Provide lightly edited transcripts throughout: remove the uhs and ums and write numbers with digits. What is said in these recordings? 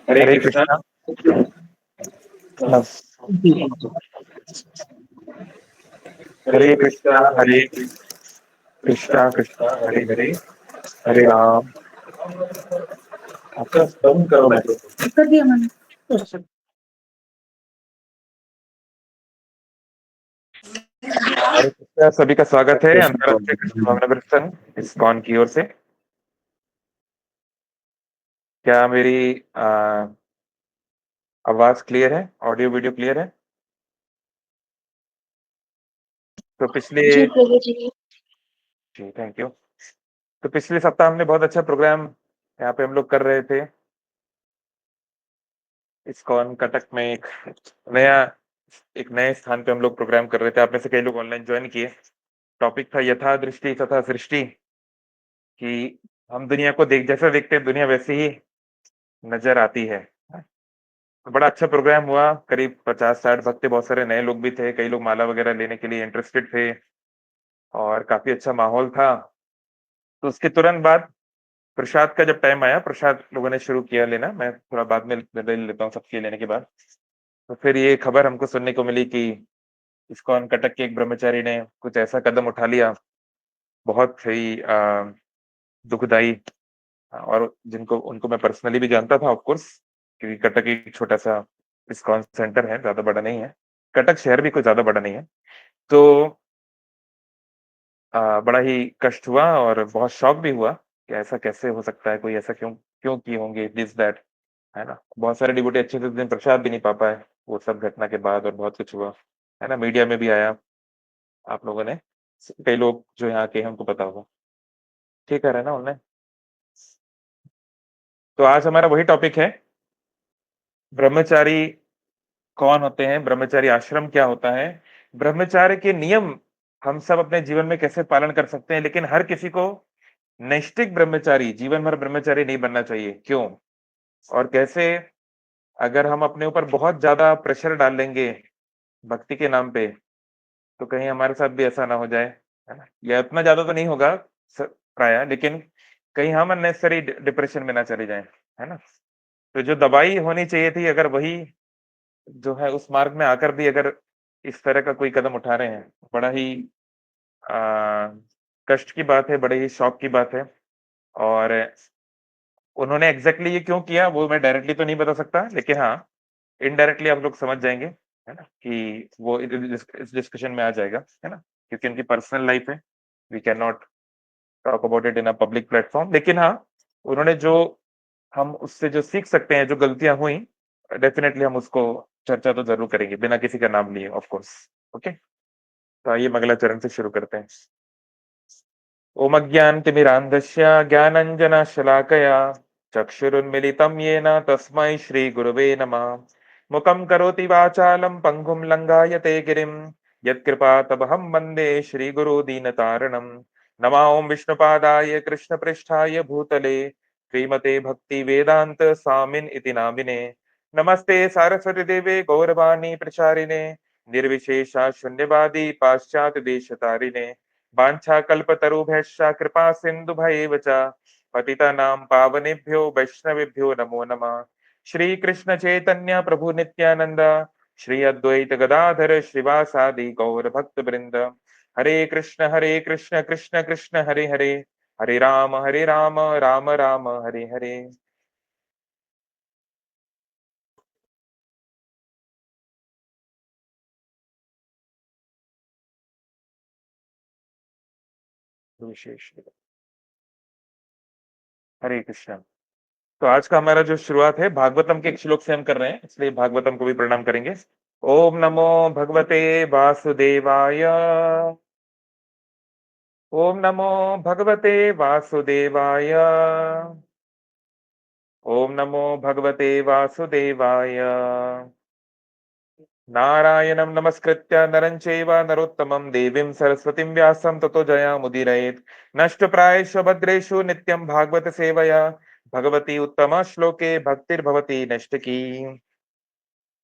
हरे हरे कृष्णा। कृष्णा। बस। हरे हरे कृष्णा कृष्णा हरे हरे कृष्णा कृष्णा हरे हरे हरे राम। आपका बंद करो माइक्रोफोन। कर दिया मैंने। हरे कृष्णा, सभी का स्वागत है अंतर्राष्ट्रीय कृष्ण भावना संघ इस्कॉन की ओर से। क्या मेरी आवाज क्लियर है? ऑडियो वीडियो क्लियर है? तो पिछले जी प्रभु जी। जी थैंक यू। तो पिछले सप्ताह हमने बहुत अच्छा प्रोग्राम यहाँ पे हम लोग कर रहे थे इस्कॉन कटक में। नया एक नए स्थान पे हम लोग प्रोग्राम कर रहे थे। आप में से कई लोग ऑनलाइन ज्वाइन किए। टॉपिक था यथा दृष्टि तथा सृष्टि, कि हम दुनिया को जैसा देखते हैं दुनिया वैसे ही नजर आती है। तो बड़ा अच्छा प्रोग्राम हुआ। करीब 50-60 भक्त थे, बहुत सारे नए लोग भी थे, कई लोग माला वगैरह लेने के लिए इंटरेस्टेड थे और काफी अच्छा माहौल था। तो उसके तुरंत बाद प्रसाद का जब टाइम आया, प्रसाद लोगों ने शुरू किया लेना। मैं थोड़ा बाद में ले लेता हूँ सबके लेने के बाद। तो फिर ये खबर हमको सुनने को मिली कि इस्कॉन कटक के एक ब्रह्मचारी ने कुछ ऐसा कदम उठा लिया, बहुत ही दुखदाई। और जिनको उनको मैं पर्सनली भी जानता था ऑफ कोर्स, क्योंकि कटक एक छोटा सा इस्कॉन सेंटर है, ज्यादा बड़ा नहीं है। कटक शहर भी कोई ज्यादा बड़ा नहीं है। तो बड़ा ही कष्ट हुआ और बहुत शौक भी हुआ कि ऐसा कैसे हो सकता है, कोई ऐसा क्यों क्यों किए होंगे, दिस दैट, है ना। बहुत सारे डिबोटी अच्छे से उस दिन प्रसाद भी नहीं पा पाए वो सब घटना के बाद, और बहुत कुछ हुआ, है ना। मीडिया में भी आया, आप लोगों ने, कई लोग जो यहाँ के हैं उनको पता होगा। ठीक है ना उन्हें। तो आज हमारा वही टॉपिक है, ब्रह्मचारी कौन होते हैं, ब्रह्मचारी आश्रम क्या होता है, ब्रह्मचार्य के नियम हम सब अपने जीवन में कैसे पालन कर सकते हैं। लेकिन हर किसी को नैष्ठिक ब्रह्मचारी, जीवन भर ब्रह्मचारी नहीं बनना चाहिए, क्यों और कैसे। अगर हम अपने ऊपर बहुत ज्यादा प्रेशर डाल लेंगे भक्ति के नाम पे, तो कहीं हमारे साथ भी ऐसा ना हो जाए, है ना। या इतना ज्यादा तो नहीं होगा प्राय, लेकिन कहीं हम अननेसेसरी डिप्रेशन में ना चले जाएं, है ना। तो जो दवाई होनी चाहिए थी, अगर वही जो है उस मार्ग में आकर भी अगर इस तरह का कोई कदम उठा रहे हैं, बड़ा ही आ, कष्ट की बात है, बड़े ही शौक की बात है। और उन्होंने एग्जैक्टली ये क्यों किया वो मैं डायरेक्टली तो नहीं बता सकता, लेकिन हाँ इनडायरेक्टली आप लोग समझ जाएंगे, है ना, कि वो इस डिस्कशन में आ जाएगा, है ना, क्योंकि उनकी पर्सनल लाइफ है। We can not talk about it in a public platform. लेकिन हाँ, उन्होंने जो, हम उससे जो सीख सकते हैं, जो गलतियां हुई, डेफिनेटली हम उसको चर्चा तो जरूर करेंगे, बिना किसी का नाम लिए ऑफ कोर्स। ओके, तो आइए अगला चरण से शुरू करते हैं। ओम अज्ञानतिमिरान्धस्य ज्ञानञ्जनशलाकया चक्षुरुन्मिलितं येन तस्मै श्रीगुरवे नमः। मुखं करोति वाचालं पङ्गुं लङ्घायते गिरिं, यत्कृपातमहं वन्दे श्रीगुरो दीनतारिणं। नमः ओं विष्णुपादाय कृष्णपृष्ठाय भूतले श्रीमते भक्तिवेदान्त स्वामिन् इति नामिने। नमस्ते सारस्वती देवे गौरवाणी प्रचारिणे निर्विशेषा शून्यवादी पाश्चात्य देशतारिणे। वाञ्छाकल्पतरुभ्यश्च कृपा सिन्धुभ्यैव च पतितानां पावनेभ्यो वैष्णवेभ्यो नमो नमः। श्री कृष्ण चैतन्य प्रभु नित्यानंद, श्री अद्वैत गदाधर श्रीवासादि गौर भक्त वृंद। हरे कृष्ण कृष्ण कृष्ण हरे हरे, हरे राम राम राम हरे हरे। विशेष हरे कृष्ण। तो आज का हमारा जो शुरुआत है भागवतम के एक श्लोक से हम कर रहे हैं, इसलिए भागवतम को भी प्रणाम करेंगे। ओम नमो भगवते वासुदेवाय। ओम नमो भगवते वासुदेवाय। ओम नमो भगवते वासुदेवाय। नारायणं नमस्कृत्य नरं चैव नरोत्तमं देवीं सरस्वतीं व्यासं ततो जयामुदीरयेत्। नष्टप्रायेषु भद्रेषु नित्यं भागवत सेवया भगवती उत्तम श्लोके भक्तिर्भवती नष्टकी।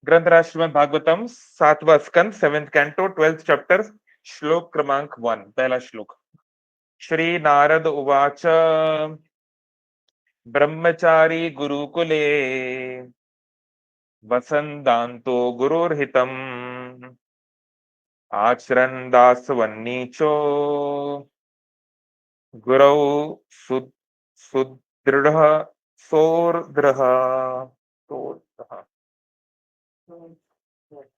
ग्रंथराज श्रीमद् भागवतम 7वां स्कंद 7th कैंटो 12th चैप्टर श्लोक क्रमांक 1 पहला श्लोक। श्री नारद उवाच ब्रह्मचारी गुरुकुले वसन्दान्तो गुरोर्हितम् आचरन् दासवन्नीचो गुरौ सुदृढ़ सोर्द्रः।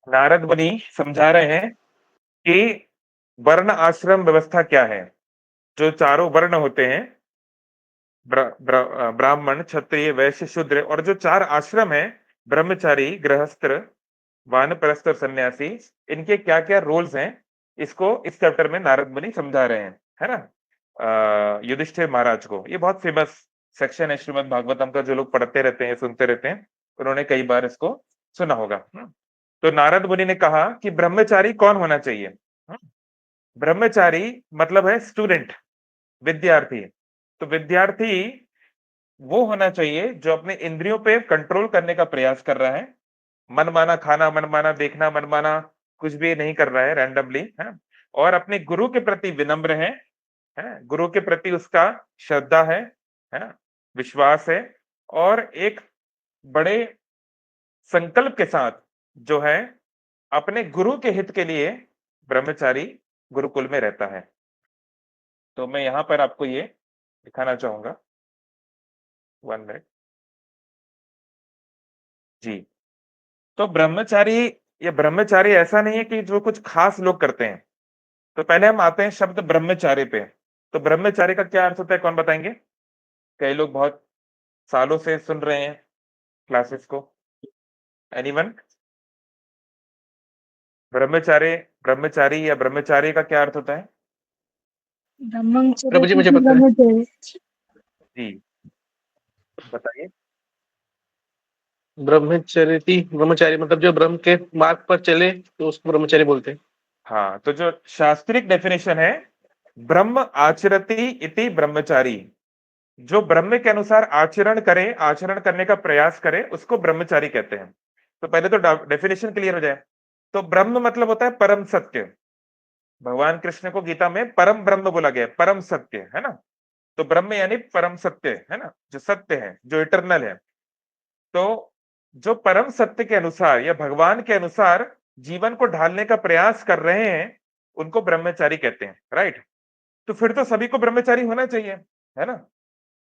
नारद मुनि समझा रहे हैं कि वर्ण आश्रम व्यवस्था क्या है। जो चारों वर्ण होते हैं, ब्राह्मण, क्षत्रिय, वैश्य, शूद्र, और जो चार आश्रम है, ब्रह्मचारी, गृहस्थ, वानप्रस्थ और सन्यासी, इनके क्या क्या रोल्स हैं, इसको इस चैप्टर में नारद मुनि समझा रहे हैं, है ना। युधिष्ठिर महाराज को ये बहुत फेमस सेक्शन है श्रीमद् भागवतम का, जो लोग पढ़ते रहते हैं, सुनते रहते हैं, उन्होंने कई बार इसको सुना होगा। तो नारद मुनि ने कहा कि ब्रह्मचारी कौन होना चाहिए। ब्रह्मचारी मतलब है स्टूडेंट, विद्यार्थी। तो विद्यार्थी वो होना चाहिए जो अपने इंद्रियों पे कंट्रोल करने का प्रयास कर रहा है, मनमाना खाना, मनमाना देखना, मनमाना कुछ भी नहीं कर रहा है रैंडमली, है, और अपने गुरु के प्रति विनम्र है, गुरु के प्रति उसका श्रद्धा है, विश्वास है, और एक बड़े संकल्प के साथ जो है अपने गुरु के हित के लिए ब्रह्मचारी गुरुकुल में रहता है। तो मैं यहां पर आपको ये दिखाना चाहूंगा, 1 मिनट जी। तो ब्रह्मचारी, ये ब्रह्मचारी ऐसा नहीं है कि जो कुछ खास लोग करते हैं। तो पहले हम आते हैं शब्द ब्रह्मचारी पे। तो ब्रह्मचारी का क्या अर्थ होता है, कौन बताएंगे? कई लोग बहुत सालों से सुन रहे हैं क्लासेस को। एनीवन? ब्रह्मचारी, ब्रह्मचारी या ब्रह्मचारी का क्या अर्थ होता है? प्रभु जी मुझे पता है। जी बताइए। ब्रह्मचारी मतलब जो ब्रह्म के मार्ग पर चले तो उसको ब्रह्मचारी बोलते हैं। हाँ, तो जो शास्त्रिक डेफिनेशन है, ब्रह्म आचरति इति ब्रह्मचारी, जो ब्रह्म के अनुसार आचरण करे, आचरण करने का प्रयास करे, उसको ब्रह्मचारी कहते हैं। तो पहले तो डेफिनेशन क्लियर हो जाए। तो ब्रह्म मतलब होता है परम सत्य। भगवान कृष्ण को गीता में परम ब्रह्म बोला गया, परम सत्य, है ना। तो ब्रह्म यानी परम सत्य, है ना, जो सत्य है, जो इटरनल है। तो जो परम सत्य के अनुसार या भगवान के अनुसार जीवन को ढालने का प्रयास कर रहे हैं, उनको ब्रह्मचारी कहते हैं, राइट। तो फिर तो सभी को ब्रह्मचारी होना चाहिए, है ना।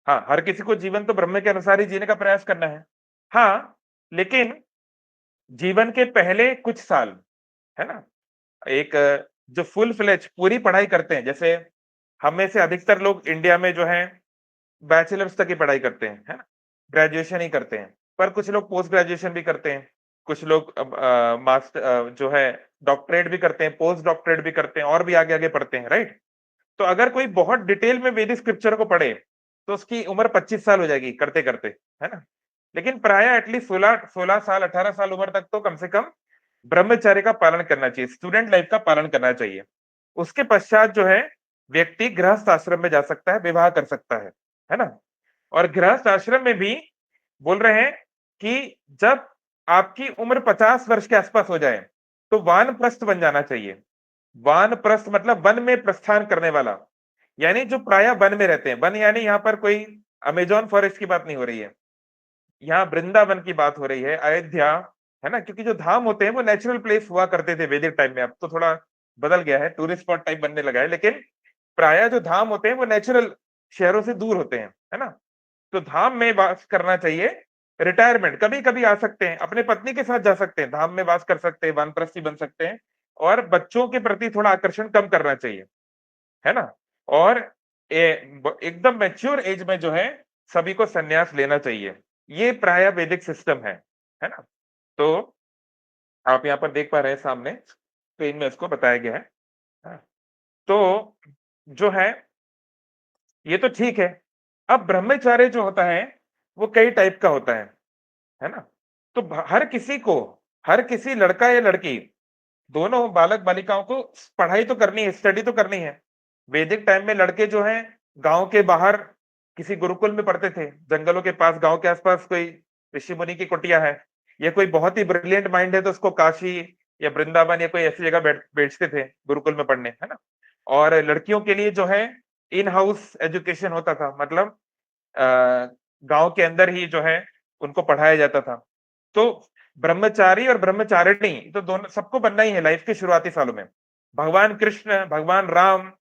हाँ, हर किसी को जीवन तो ब्रह्म के अनुसार ही जीने का प्रयास करना है। हाँ, लेकिन जीवन के पहले कुछ साल, है ना, एक जो फुल फ्लेज पूरी पढ़ाई करते हैं, जैसे हम में से अधिकतर लोग इंडिया में जो है बैचलर्स तक की पढ़ाई करते हैं, है ना, ग्रेजुएशन ही करते हैं। पर कुछ लोग पोस्ट ग्रेजुएशन भी करते हैं, कुछ लोग मास्टर जो है डॉक्टरेट भी करते हैं, पोस्ट डॉक्टरेट भी करते हैं, और भी आगे आगे पढ़ते हैं, राइट। तो अगर कोई बहुत डिटेल में वेदिक स्क्रिप्चर को पढ़े तो उसकी उम्र 25 साल हो जाएगी करते करते, है ना। लेकिन प्राय एटलीस्ट 16 साल, 18 साल उम्र तक तो कम से कम ब्रह्मचर्य का पालन करना चाहिए, स्टूडेंट लाइफ का पालन करना चाहिए। उसके पश्चात जो है व्यक्ति गृहस्थ आश्रम में जा सकता है, विवाह कर सकता है ना। और गृहस्थ आश्रम में भी बोल रहे हैं कि जब आपकी उम्र 50 वर्ष के आसपास हो जाए तो वानप्रस्थ बन जाना चाहिए। वानप्रस्थ मतलब वन में प्रस्थान करने वाला, यानी जो प्राय वन में रहते हैं। वन यानी यहाँ पर कोई अमेजोन फॉरेस्ट की बात नहीं हो रही है, यहाँ वृंदावन की बात हो रही है, अयोध्या, है ना। क्योंकि जो धाम होते हैं वो नेचुरल प्लेस हुआ करते थे वैदिक टाइम में, अब तो थोड़ा बदल गया है, टूरिस्ट स्पॉट टाइप बनने लगा है, लेकिन प्राय जो धाम होते हैं वो नेचुरल शहरों से दूर होते हैं, है ना। तो धाम में वास करना चाहिए। रिटायरमेंट कभी कभी आ सकते हैं, अपने पत्नी के साथ जा सकते हैं, धाम में वास कर सकते हैं, वानप्रस्थी बन सकते हैं। और बच्चों के प्रति थोड़ा आकर्षण कम करना चाहिए, है ना। और एकदम मैच्योर एज में जो है सभी को संन्यास लेना चाहिए। ये प्राय वैदिक सिस्टम है ना। तो आप यहाँ पर देख पा रहे हैं सामने स्क्रीन में इसको बताया गया है। हाँ, तो जो है ये तो ठीक है। अब ब्रह्मचार्य जो होता है वो कई टाइप का होता है ना। तो हर किसी को, हर किसी लड़का या लड़की, दोनों बालक बालिकाओं को पढ़ाई तो करनी है, स्टडी तो करनी है। वैदिक टाइम में लड़के जो हैं गांव के बाहर किसी गुरुकुल में पढ़ते थे, जंगलों के पास, गांव के आसपास कोई ऋषि मुनि की कुटिया है, या कोई बहुत ही ब्रिलियंट माइंड है तो उसको काशी या वृंदावन या कोई ऐसी जगह भेजते थे गुरुकुल में पढ़ने, है ना। और लड़कियों के लिए जो है इन हाउस एजुकेशन होता था, मतलब गांव के अंदर ही जो है उनको पढ़ाया जाता था। तो ब्रह्मचारी और ब्रह्मचारिणी तो दोनों सबको बनना ही है लाइफ के शुरुआती सालों में। भगवान कृष्ण, भगवान राम,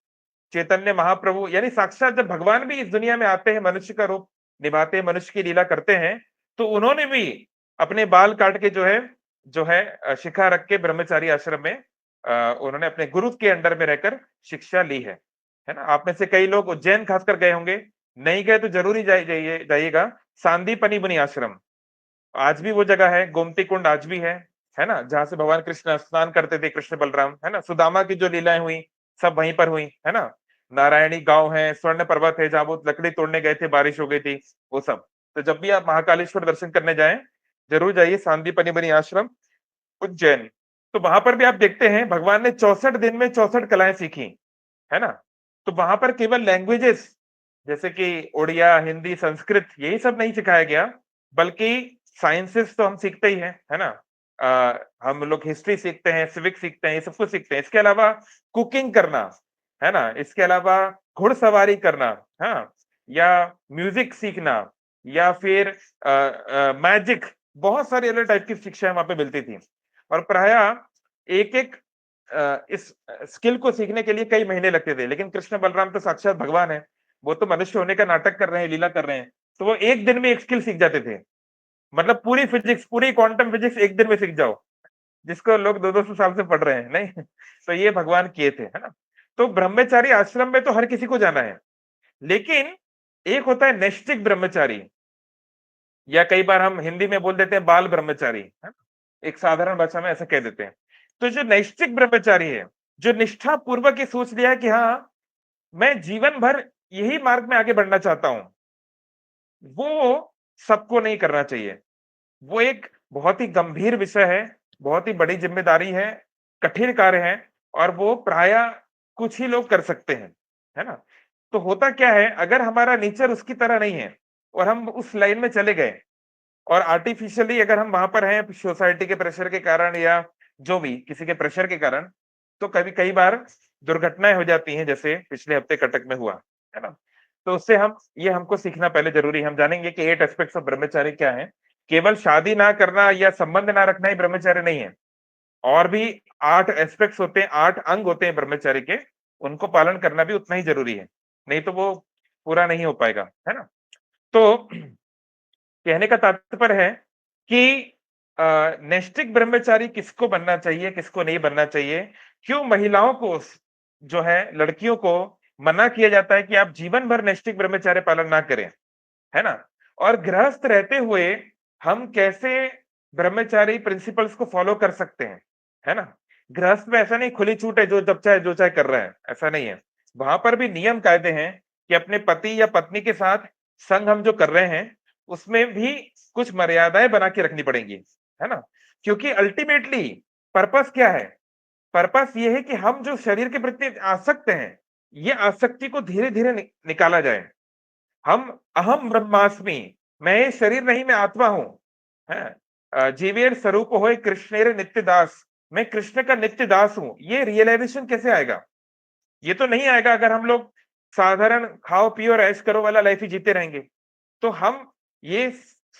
चैतन्य महाप्रभु, यानी साक्षात जब भगवान भी इस दुनिया में आते हैं, मनुष्य का रूप निभाते हैं, मनुष्य की लीला करते हैं, तो उन्होंने भी अपने बाल काट के शिखा रख के ब्रह्मचारी आश्रम में उन्होंने अपने गुरु के अंडर में रहकर शिक्षा ली है ना। आप में से कई लोग उज्जैन खासकर गए होंगे, नहीं गए तो जरूरी जाइएगा। सांदीपनि मुनि आश्रम आज भी वो जगह है, गोमती कुंड आज भी है ना, जहां से भगवान कृष्ण स्नान करते थे, कृष्ण बलराम, है ना। सुदामा की जो लीलाएं हुई सब वहीं पर हुई, है ना। नारायणी गांव है, स्वर्ण पर्वत है, जहां वो लकड़ी तोड़ने गए थे, बारिश हो गई थी, वो सब। तो जब भी आप महाकालेश्वर दर्शन करने जाएं, जरूर जाइए सांदीपनि मुनि आश्रम उज्जैन। तो वहां पर भी आप देखते हैं भगवान ने 64 दिन में 64 कलाएं सीखी, है ना। तो वहां पर केवल लैंग्वेजेस जैसे कि उड़िया, हिंदी, संस्कृत यही सब नहीं सिखाया गया, बल्कि साइंसेस तो हम सीखते ही है ना। हम लोग हिस्ट्री सीखते हैं, सिविक्स सीखते हैं, ये सब कुछ सीखते हैं। इसके अलावा कुकिंग करना, है ना, इसके अलावा घुड़सवारी करना, हाँ, या म्यूजिक सीखना, या फिर मैजिक, बहुत सारी अलग टाइप की शिक्षाएं वहां पे मिलती थी। और प्रायः एक एक इस स्किल को सीखने के लिए कई महीने लगते थे, लेकिन कृष्ण बलराम तो साक्षात भगवान है, वो तो मनुष्य होने का नाटक कर रहे हैं, लीला कर रहे हैं, तो वो एक दिन में एक स्किल सीख जाते थे। मतलब पूरी फिजिक्स, पूरी क्वांटम फिजिक्स एक दिन में सीख जाओ, जिसको लोग 200-200 साल से पढ़ रहे हैं, नहीं। तो ये भगवान किए थे, है ना। तो ब्रह्मचारी आश्रम में तो हर किसी को जाना है, लेकिन एक होता है नैष्ठिक ब्रह्मचारी, या कई बार हम हिंदी में बोल देते हैं बाल ब्रह्मचारी, है ना? एक साधारण भाषा में ऐसा कह देते हैं। तो जो नैष्ठिक ब्रह्मचारी है, जो निष्ठा पूर्वक ये सोच लिया है कि हाँ, मैं जीवन भर यही मार्ग में आगे बढ़ना चाहता हूं, वो सबको नहीं करना चाहिए। वो एक बहुत ही गंभीर विषय है, बहुत ही बड़ी जिम्मेदारी है, कठिन कार्य है, और वो प्रायः कुछ ही लोग कर सकते हैं, है ना। तो होता क्या है, अगर हमारा नेचर उसकी तरह नहीं है और हम उस लाइन में चले गए, और आर्टिफिशियली अगर हम वहां पर हैं सोसाइटी के प्रेशर के कारण, या जो भी किसी के प्रेशर के कारण, तो कभी कई बार दुर्घटनाएं हो जाती हैं, जैसे पिछले हफ्ते कटक में हुआ, है ना। तो उससे हम ये हमको सीखना पहले जरूरी है। हम जानेंगे कि 8 एस्पेक्ट्स ऑफ ब्रह्मचारी क्या है। केवल शादी ना करना या संबंध ना रखना ही ब्रह्मचारी नहीं है, और भी 8 एस्पेक्ट्स होते हैं, 8 अंग होते हैं ब्रह्मचारी के, उनको पालन करना भी उतना ही जरूरी है, नहीं तो वो पूरा नहीं हो पाएगा, है ना। तो कहने का तात्पर्य है कि नैष्ठिक ब्रह्मचारी किसको बनना चाहिए, किसको नहीं बनना चाहिए, क्यों महिलाओं को, जो है लड़कियों को मना किया जाता है कि आप जीवन भर नैष्ठिक ब्रह्मचार्य पालन ना करें, है ना। और गृहस्थ रहते हुए हम कैसे ब्रह्मचारी प्रिंसिपल्स को फॉलो कर सकते हैं, है ना। गृहस्थ में ऐसा नहीं खुली छूट है, जो चाहे कर रहा है, ऐसा नहीं है। वहां पर भी नियम कायदे हैं कि अपने पति या पत्नी के साथ संग हम जो कर रहे हैं, उसमें भी कुछ मर्यादाएं बना के रखनी पड़ेंगी, है ना। क्योंकि अल्टीमेटली पर्पस क्या है? पर्पस ये है कि हम जो शरीर के प्रति आसक्त हैं, ये आसक्ति को धीरे धीरे निकाला जाए। हम अहम ब्रह्मास्मि, मैं ये शरीर नहीं, मैं आत्मा हूं, है। जीवेर स्वरूप होए कृष्णेर नित्य दास, मैं कृष्ण का नित्य दास हूं। ये रियलाइजेशन कैसे आएगा? ये तो नहीं आएगा अगर हम लोग साधारण खाओ पियो और ऐश करो वाला लाइफ ही जीते रहेंगे। तो हम ये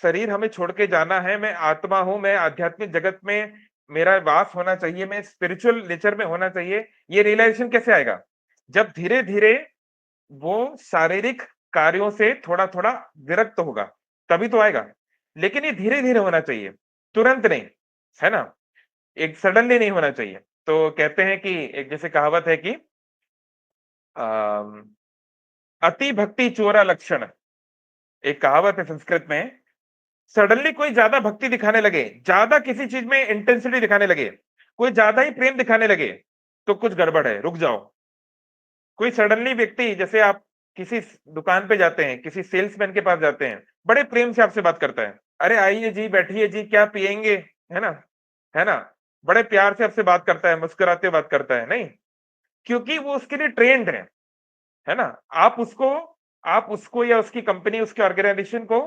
शरीर हमें छोड़ के जाना है, मैं आत्मा हूं, मैं आध्यात्मिक जगत में मेरा वास होना चाहिए, मैं स्पिरिचुअल नेचर में होना चाहिए, ये रियलाइजेशन कैसे आएगा? जब धीरे धीरे वो शारीरिक कार्यों से थोड़ा थोड़ा विरक्त होगा, तभी तो आएगा। लेकिन ये धीरे धीरे होना चाहिए, तुरंत नहीं, है ना। एक सडनली नहीं होना चाहिए। तो कहते हैं कि एक जैसे कहावत है कि अम, अति भक्ति चोरा लक्षण, एक कहावत है संस्कृत में। सडनली कोई ज्यादा भक्ति दिखाने लगे, ज्यादा किसी चीज में इंटेंसिटी दिखाने लगे, कोई ज्यादा ही प्रेम दिखाने लगे, तो कुछ गड़बड़ है, रुक जाओ। कोई सडनली व्यक्ति, जैसे आप किसी दुकान पे जाते हैं, किसी सेल्समैन के पास जाते हैं, बड़े प्रेम से आपसे बात करता है, अरे आइए जी, बैठिए जी, क्या पियेंगे, है ना, है ना। बड़े प्यार से आपसे बात करता है, मुस्कुराते बात करता है, नहीं, क्योंकि वो उसके लिए ट्रेंड है ना। आप उसको या उसकी कंपनी, उसके ऑर्गेनाइजेशन को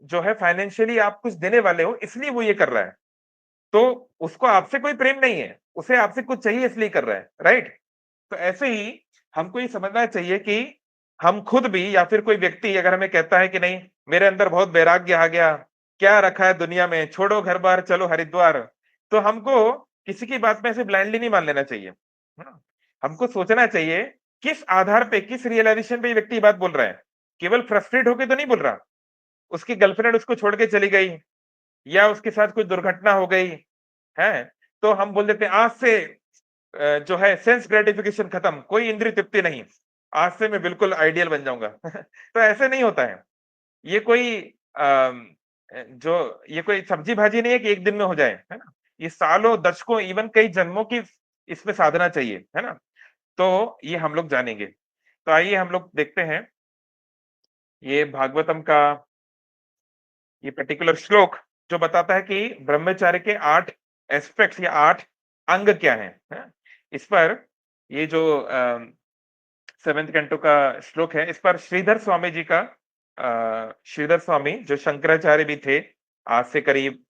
जो है फाइनेंशियली आप कुछ देने वाले हो, इसलिए वो ये कर रहा है। तो उसको आपसे कोई प्रेम नहीं है, उसे आपसे कुछ चाहिए इसलिए कर रहा है, राइट। तो ऐसे ही हमको ये समझना चाहिए कि हम खुद भी, या फिर कोई व्यक्ति अगर हमें कहता है कि नहीं, मेरे अंदर बहुत वैराग्य आ गया, क्या रखा है दुनिया में, छोड़ो घर बार चलो हरिद्वार। तो हमको किसी की बात में ऐसे ब्लाइंडली नहीं मान लेना चाहिए। हमको सोचना चाहिए किस आधार पे, किस रियलाइजेशन पे ये व्यक्ति बात बोल रहा है। केवल फ्रस्ट्रेट होके तो नहीं बोल रहा। उसकी गर्लफ्रेंड उसको छोड़ के चली गई, या उसके साथ कोई दुर्घटना हो गई है, तो हम बोल देते हैं आज से जो है सेंस ग्रेटिफिकेशन खत्म, कोई इंद्रिय तृप्ति नहीं, आज से मैं बिल्कुल आइडियल बन जाऊंगा। तो ऐसे नहीं होता है। ये कोई जो ये कोई सब्जी भाजी नहीं है कि एक दिन में हो जाए, है ना। ये सालों, दशकों, इवन कई जन्मों की इसमें साधना चाहिए, है ना। तो ये हम लोग जानेंगे। तो आइए हम लोग देखते हैं ये भागवतम का ये पर्टिकुलर श्लोक जो बताता है कि ब्रह्मचार्य के 8 एस्पेक्ट्स या 8 अंग क्या हैं। इस पर ये जो 7th कैंटो का श्लोक है, इस पर श्रीधर स्वामी जी का श्रीधर स्वामी जो शंकराचार्य भी थे आज से करीब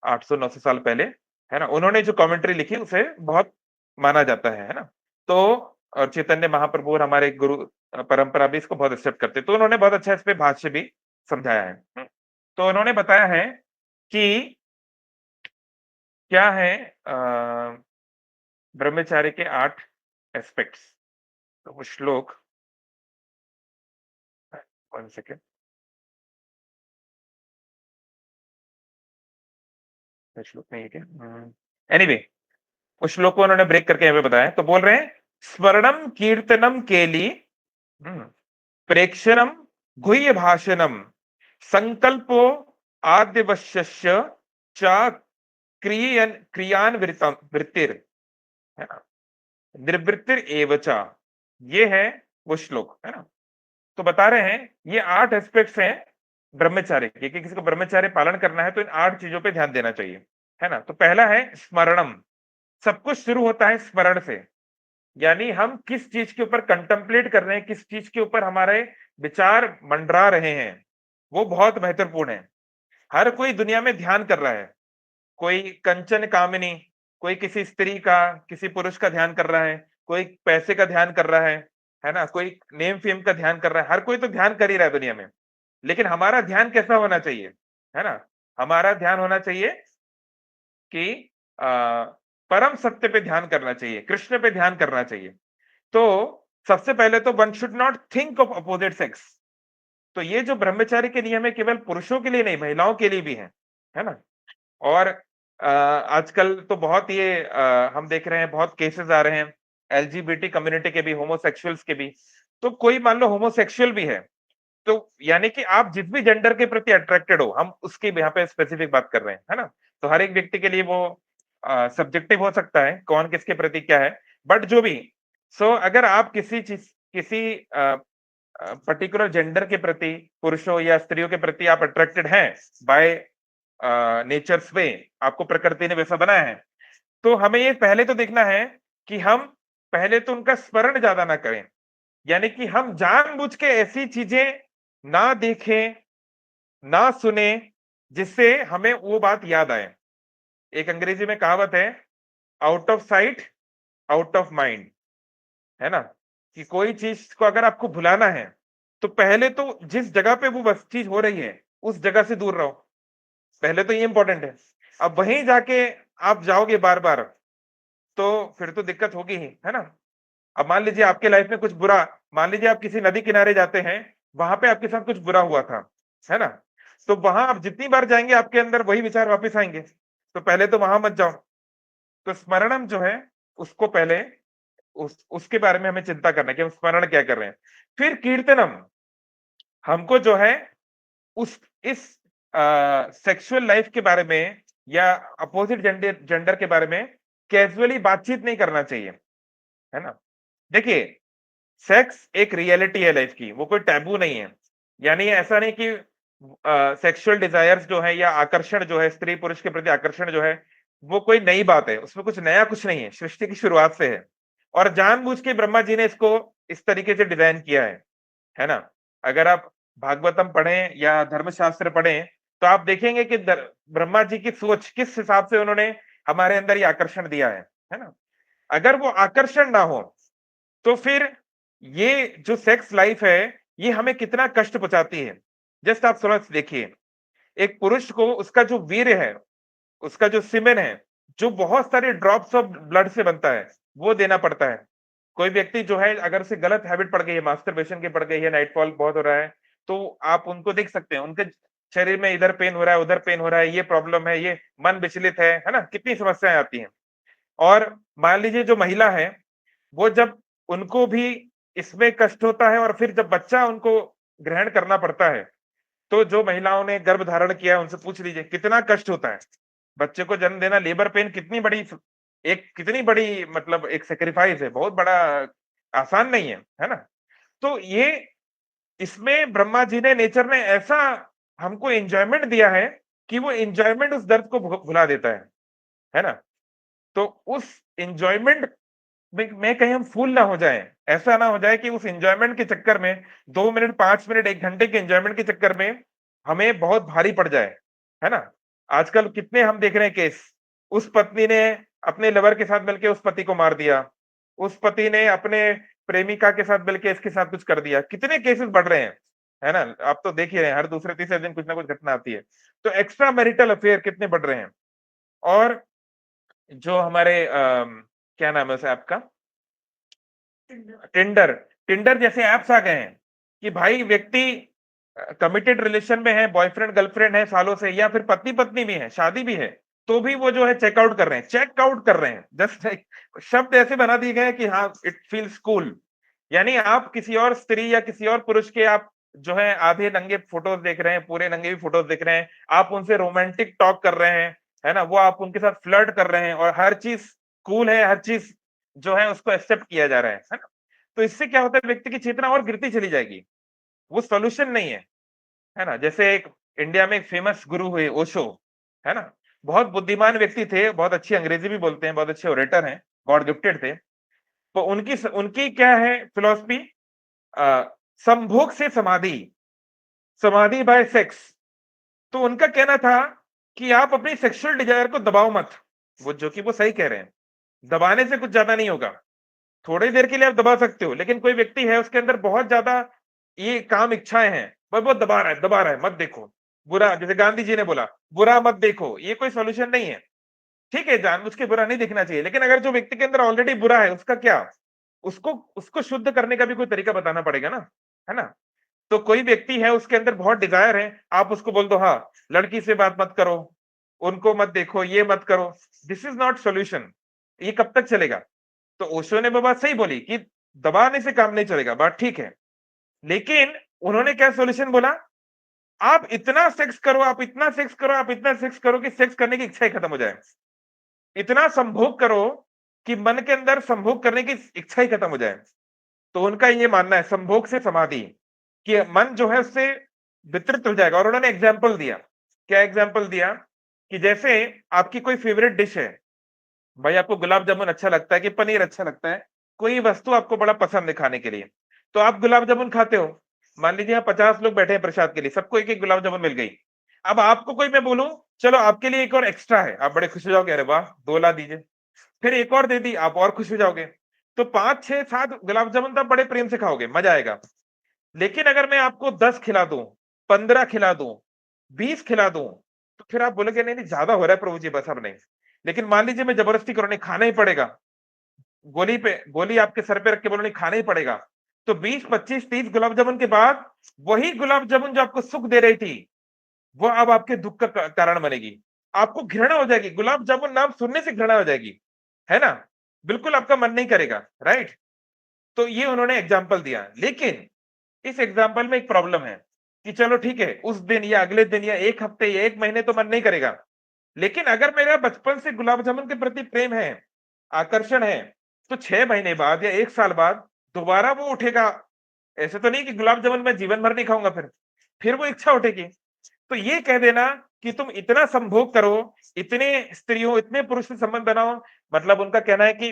800-900 साल पहले, है ना, उन्होंने जो कमेंट्री लिखी उसे बहुत माना जाता है ना। तो और चैतन्य महाप्रभु और हमारे गुरु परंपरा भी इसको बहुत एक्सेप्ट करते, तो उन्होंने बहुत अच्छा इस पे भाष्य भी समझाया है। तो उन्होंने बताया है कि क्या है ब्रह्मचार्य के 8 एस्पेक्ट्स। तो वो श्लोक 1 सेकेंड, श्लोक नहीं है क्या, एनीवे उस श्लोक को उन्होंने ब्रेक करके यहाँ पे बताया। तो बोल रहे हैं स्वर्णम कीर्तनम केली प्रेक्षणम गुह्य भाषणम संकल्पो आद्यवश्य च क्रियान्वितम वृत्तिर, है ना, निर्वृत्तिर एवचा। ये है वो श्लोक, है ना। तो बता रहे हैं ये 8 एस्पेक्ट्स हैं ब्रह्मचार्य के, कि किसी को ब्रह्मचार्य पालन करना है तो इन 8 चीजों पे ध्यान देना चाहिए, है ना। तो पहला है स्मरणम। सब कुछ शुरू होता है स्मरण से, यानी हम किस चीज के ऊपर कंटेम्पलेट कर रहे हैं, किस चीज के ऊपर हमारे विचार मंडरा रहे हैं, वो बहुत महत्वपूर्ण है। हर कोई दुनिया में ध्यान कर रहा है, कोई कंचन कामिनी, कोई किसी स्त्री का, किसी पुरुष का ध्यान कर रहा है, कोई पैसे का ध्यान कर रहा है ना, कोई नेम फेम का ध्यान कर रहा है। हर कोई तो ध्यान कर ही रहा है दुनिया में, लेकिन हमारा ध्यान कैसा होना चाहिए, है ना। हमारा ध्यान होना चाहिए कि परम सत्य पे ध्यान करना चाहिए, कृष्ण पे ध्यान करना चाहिए। तो सबसे पहले तो one should not think of opposite sex. तो ये जो ब्रह्मचारी के नियम है केवल पुरुषों के लिए नहीं, महिलाओं के लिए भी है ना। और आजकल तो बहुत ये हम देख रहे हैं, बहुत केसेस आ रहे हैं एलजीबीटी कम्युनिटी के भी, होमोसेक्सुअल्स के भी। तो कोई मान लो होमोसेक्सुअल भी है, तो यानी कि आप जिस भी जेंडर के प्रति अट्रैक्टेड हो, हम उसकी यहाँ पे स्पेसिफिक बात कर रहे हैं, है ना। तो हर एक व्यक्ति के लिए वो सब्जेक्टिव हो सकता है कौन किसके प्रति क्या है, बट जो भी सो अगर आप किसी चीज, किसी पर्टिकुलर जेंडर के प्रति, पुरुषों या स्त्रियों के प्रति आप अट्रैक्टेड हैं बाय नेचर्स वे, आपको प्रकृति ने वैसा बनाया है, तो हमें ये पहले तो देखना है कि हम पहले तो उनका स्मरण ज्यादा ना करें, यानी कि हम जानबूझ के ऐसी चीजें ना देखें, ना सुने जिससे हमें वो बात याद आए। एक अंग्रेजी में कहावत है, out of sight out of mind, है ना, कि कोई चीज को अगर आपको भुलाना है तो पहले तो जिस जगह पे वो बस चीज हो रही है उस जगह से दूर रहो, पहले तो ये इंपॉर्टेंट है। अब वहीं जाके आप जाओगे बार बार तो फिर तो दिक्कत होगी ही, है ना। अब मान लीजिए आपके लाइफ में कुछ बुरा, मान लीजिए आप किसी नदी किनारे जाते हैं, वहां पे आपके साथ कुछ बुरा हुआ था, है ना, तो वहां आप जितनी बार जाएंगे आपके अंदर वही विचार वापस आएंगे, तो पहले तो वहां मत जाओ। तो स्मरणम जो है उसको पहले उसके बारे में हमें चिंता करना है कि हम स्मरण क्या कर रहे हैं। फिर कीर्तनम, हमको जो है उस इस सेक्सुअल लाइफ के बारे में या अपोजिट जेंडर के बारे में कैजुअली बातचीत नहीं करना चाहिए, है ना। देखिए सेक्स एक रियलिटी है लाइफ की, वो कोई टैबू नहीं है। यानी ऐसा नहीं कि सेक्सुअल डिजायर्स जो है या आकर्षण जो है, स्त्री पुरुष के प्रति आकर्षण जो है वो कोई नई बात है, उसमें कुछ नया कुछ नहीं है, सृष्टि की शुरुआत से है। और जानबूझ के ब्रह्मा जी ने इसको इस तरीके से डिजाइन किया है ना। अगर आप भागवतम पढ़ें या धर्मशास्त्र पढ़ें तो आप देखेंगे कि ब्रह्मा जी की सोच किस हिसाब से उन्होंने हमारे अंदर ये आकर्षण दिया है ना। अगर वो आकर्षण ना हो तो फिर ये जो सेक्स लाइफ है ये हमें कितना कष्ट पहुंचाती है। जस्ट आप थोड़ा देखिए, एक पुरुष को उसका जो वीर्य है, उसका जो सीमेन है, जो बहुत सारे ड्रॉप्स ऑफ ब्लड से बनता है, वो देना पड़ता है। कोई व्यक्ति जो है अगर उसे गलत हैबिट पड़ गई है, मास्टरबेशन की पड़ गई है, नाइटफॉल बहुत हो रहा है, तो आप उनको देख सकते हैं, उनके शरीर में इधर पेन हो रहा है, उधर पेन हो रहा है, ये प्रॉब्लम है, ये मन विचलित है ना? कितनी समस्याएँ आती हैं। और मान लीजिए जो महिला है, वो जब उनको भी इसमें कष्ट होता है और फिर जब बच्चा उनको ग्रहण करना पड़ता है, तो जो महिलाओं ने गर्भ धारण किया है उनसे पूछ लीजिए कितना कष्ट होता है। बच्चे को जन्म देना, लेबर पेन कितनी बड़ी मतलब एक सैक्रिफाइस है, बहुत बड़ा आसान नहीं है ना? तो ये इसमें ब्रह्मा जी ने नेचर ने ऐसा हमको एन्जॉयमेंट दिया है कि वो एन्जॉयमेंट उस दर्द को भुला देता है ना? तो उस एन्जॉयमेंट में कहीं हम फूल ना हो जाएँ। ऐसा ना हो जाए कि उस एन्जॉयमेंट के चक्कर में 2 मिनट, 5 मिनट, 1 घंटे के एन्जॉयमेंट के चक्कर में हमें बहुत भारी पड़ जाए, है ना? आजकल कितने हम देख रहे हैं केस, उस पत्नी ने अपने लवर के साथ मिलके उस पति को मार दिया, उस पति ने अपने प्रेमिका के साथ मिलके इसके साथ कुछ कर दिया, कितने केसेस बढ़ रहे हैं, है ना? आप तो देख ही रहे हैं, हर दूसरे तीसरे दिन कुछ ना कुछ घटना आती है। तो एक्स्ट्रा मैरिटल अफेयर कितने बढ़ रहे हैं। और जो हमारे क्या नाम है उस ऐप का? टिंडर टिंडर जैसे ऐप्स आ गए हैं कि भाई व्यक्ति कमिटेड रिलेशन में है, बॉयफ्रेंड गर्लफ्रेंड है सालों से, या फिर पत्नी पत्नी भी है, शादी भी है, तो भी वो जो है चेकआउट कर रहे हैं, जस्ट शब्द ऐसे बना दिए गए हैं कि हाँ इट फील्स कूल। यानी आप किसी और स्त्री या किसी और पुरुष के आप जो है आधे नंगे फोटोज देख रहे हैं, पूरे नंगे भी फोटोज देख रहे हैं, आप उनसे रोमांटिक टॉक कर रहे हैं, है ना? वो आप उनके साथ फ्लर्ट कर रहे हैं और हर चीज कूल है, हर चीज जो है उसको एक्सेप्ट किया जा रहा है ना? तो इससे क्या होता है, व्यक्ति की चेतना और गिरती चली जाएगी, वो सॉल्यूशन नहीं है ना? जैसे एक इंडिया में एक फेमस गुरु हुए ओशो, है ना? बहुत बुद्धिमान व्यक्ति थे, बहुत अच्छी अंग्रेजी भी बोलते हैं, बहुत अच्छे ओरेटर हैं, गॉड गिफ्टेड थे। तो उनकी क्या है फिलॉसफी? संभोग से समाधि, समाधि बाय सेक्स। तो उनका कहना था कि आप अपनी सेक्सुअल डिजायर को दबाओ मत। वो जो कि वो सही कह रहे हैं, दबाने से कुछ ज्यादा नहीं होगा। थोड़ी देर के लिए आप दबा सकते हो, लेकिन कोई व्यक्ति है उसके अंदर बहुत ज्यादा ये काम इच्छाएं हैं, पर वो दबा रहा है, मत देखो बुरा, जैसे गांधी जी ने बोला बुरा मत देखो, ये कोई सॉल्यूशन नहीं है। ठीक है, जानबूझ के बुरा नहीं देखना चाहिए, लेकिन अगर जो व्यक्ति के अंदर ऑलरेडी बुरा है उसका क्या, उसको उसको शुद्ध करने का भी कोई तरीका बताना पड़ेगा ना, है ना? तो कोई व्यक्ति है उसके अंदर बहुत डिजायर है, आप उसको बोल दो हाँ लड़की से बात मत करो, उनको मत देखो, ये मत करो, दिस इज नॉट सॉल्यूशन। ये कब तक चलेगा? तो ओशो ने वो बात सही बोली कि दबाने से काम नहीं चलेगा, बात ठीक है। लेकिन उन्होंने क्या सॉल्यूशन बोला? आप इतना सेक्स करो, आप इतना सेक्स करो, आप इतना सेक्स करो कि सेक्स करने की इच्छा ही खत्म हो जाए। इतना संभोग करो कि मन के अंदर संभोग करने की इच्छा ही खत्म हो जाए। तो उनका ये मानना है संभोग से समाधि, कि मन जो है उससे वितरित हो जाएगा। और उन्होंने एग्जाम्पल दिया, क्या एग्जाम्पल दिया? कि जैसे आपकी कोई फेवरेट डिश है, भाई आपको गुलाब जामुन अच्छा लगता है कि पनीर अच्छा लगता है, कोई वस्तु आपको बड़ा पसंद है खाने के लिए, तो आप गुलाब जामुन खाते हो। मान लीजिए यहाँ 50 लोग बैठे हैं प्रसाद के लिए, सबको एक एक गुलाब जामुन मिल गई। अब आपको कोई मैं बोलूं चलो आपके लिए एक और एक्स्ट्रा है, आप बड़े खुश हो जाओगे, अरे वाह 2 ला दीजिए। फिर एक और दे दी, आप और खुश हो जाओगे। तो 5 6 7 गुलाब जामुन तो आप बड़े प्रेम से खाओगे, मजा आएगा। लेकिन अगर मैं आपको 10 खिला दूं, 15 खिला दूं, 20 खिला दूं, तो फिर आप बोलोगे नहीं नहीं ज्यादा हो रहा है प्रभु जी, बस अब नहीं। लेकिन मान लीजिए मैं जबरदस्ती करूं, नहीं खाना ही पड़ेगा, गोली आपके सर पे रख के बोलो नहीं खाना ही पड़ेगा, तो 20 25 30 गुलाब जामुन के बाद वही गुलाब जामुन जो आपको सुख दे रही थी, वो अब आपके दुख का कारण बनेगी। आपको घृणा हो जाएगी, गुलाब जामुन नाम सुनने से घृणा हो जाएगी, है ना? बिल्कुल आपका मन नहीं करेगा, राइट? तो ये उन्होंने एग्जाम्पल दिया। लेकिन इस एग्जाम्पल में एक प्रॉब्लम है कि चलो ठीक है, उस दिन या अगले दिन या 1 हफ्ते या 1 महीने तो मन नहीं करेगा। लेकिन अगर मेरा बचपन से गुलाब जामुन के प्रति प्रेम है, आकर्षण है, तो 6 महीने बाद या 1 साल बाद दोबारा वो उठेगा। ऐसे तो नहीं कि गुलाब जामुन मैं जीवन भर नहीं खाऊंगा, फिर वो इच्छा उठेगी। तो ये कह देना कि तुम इतना संभोग करो, इतने स्त्रियों, इतने पुरुष से संबंध बनाओ, मतलब उनका कहना है कि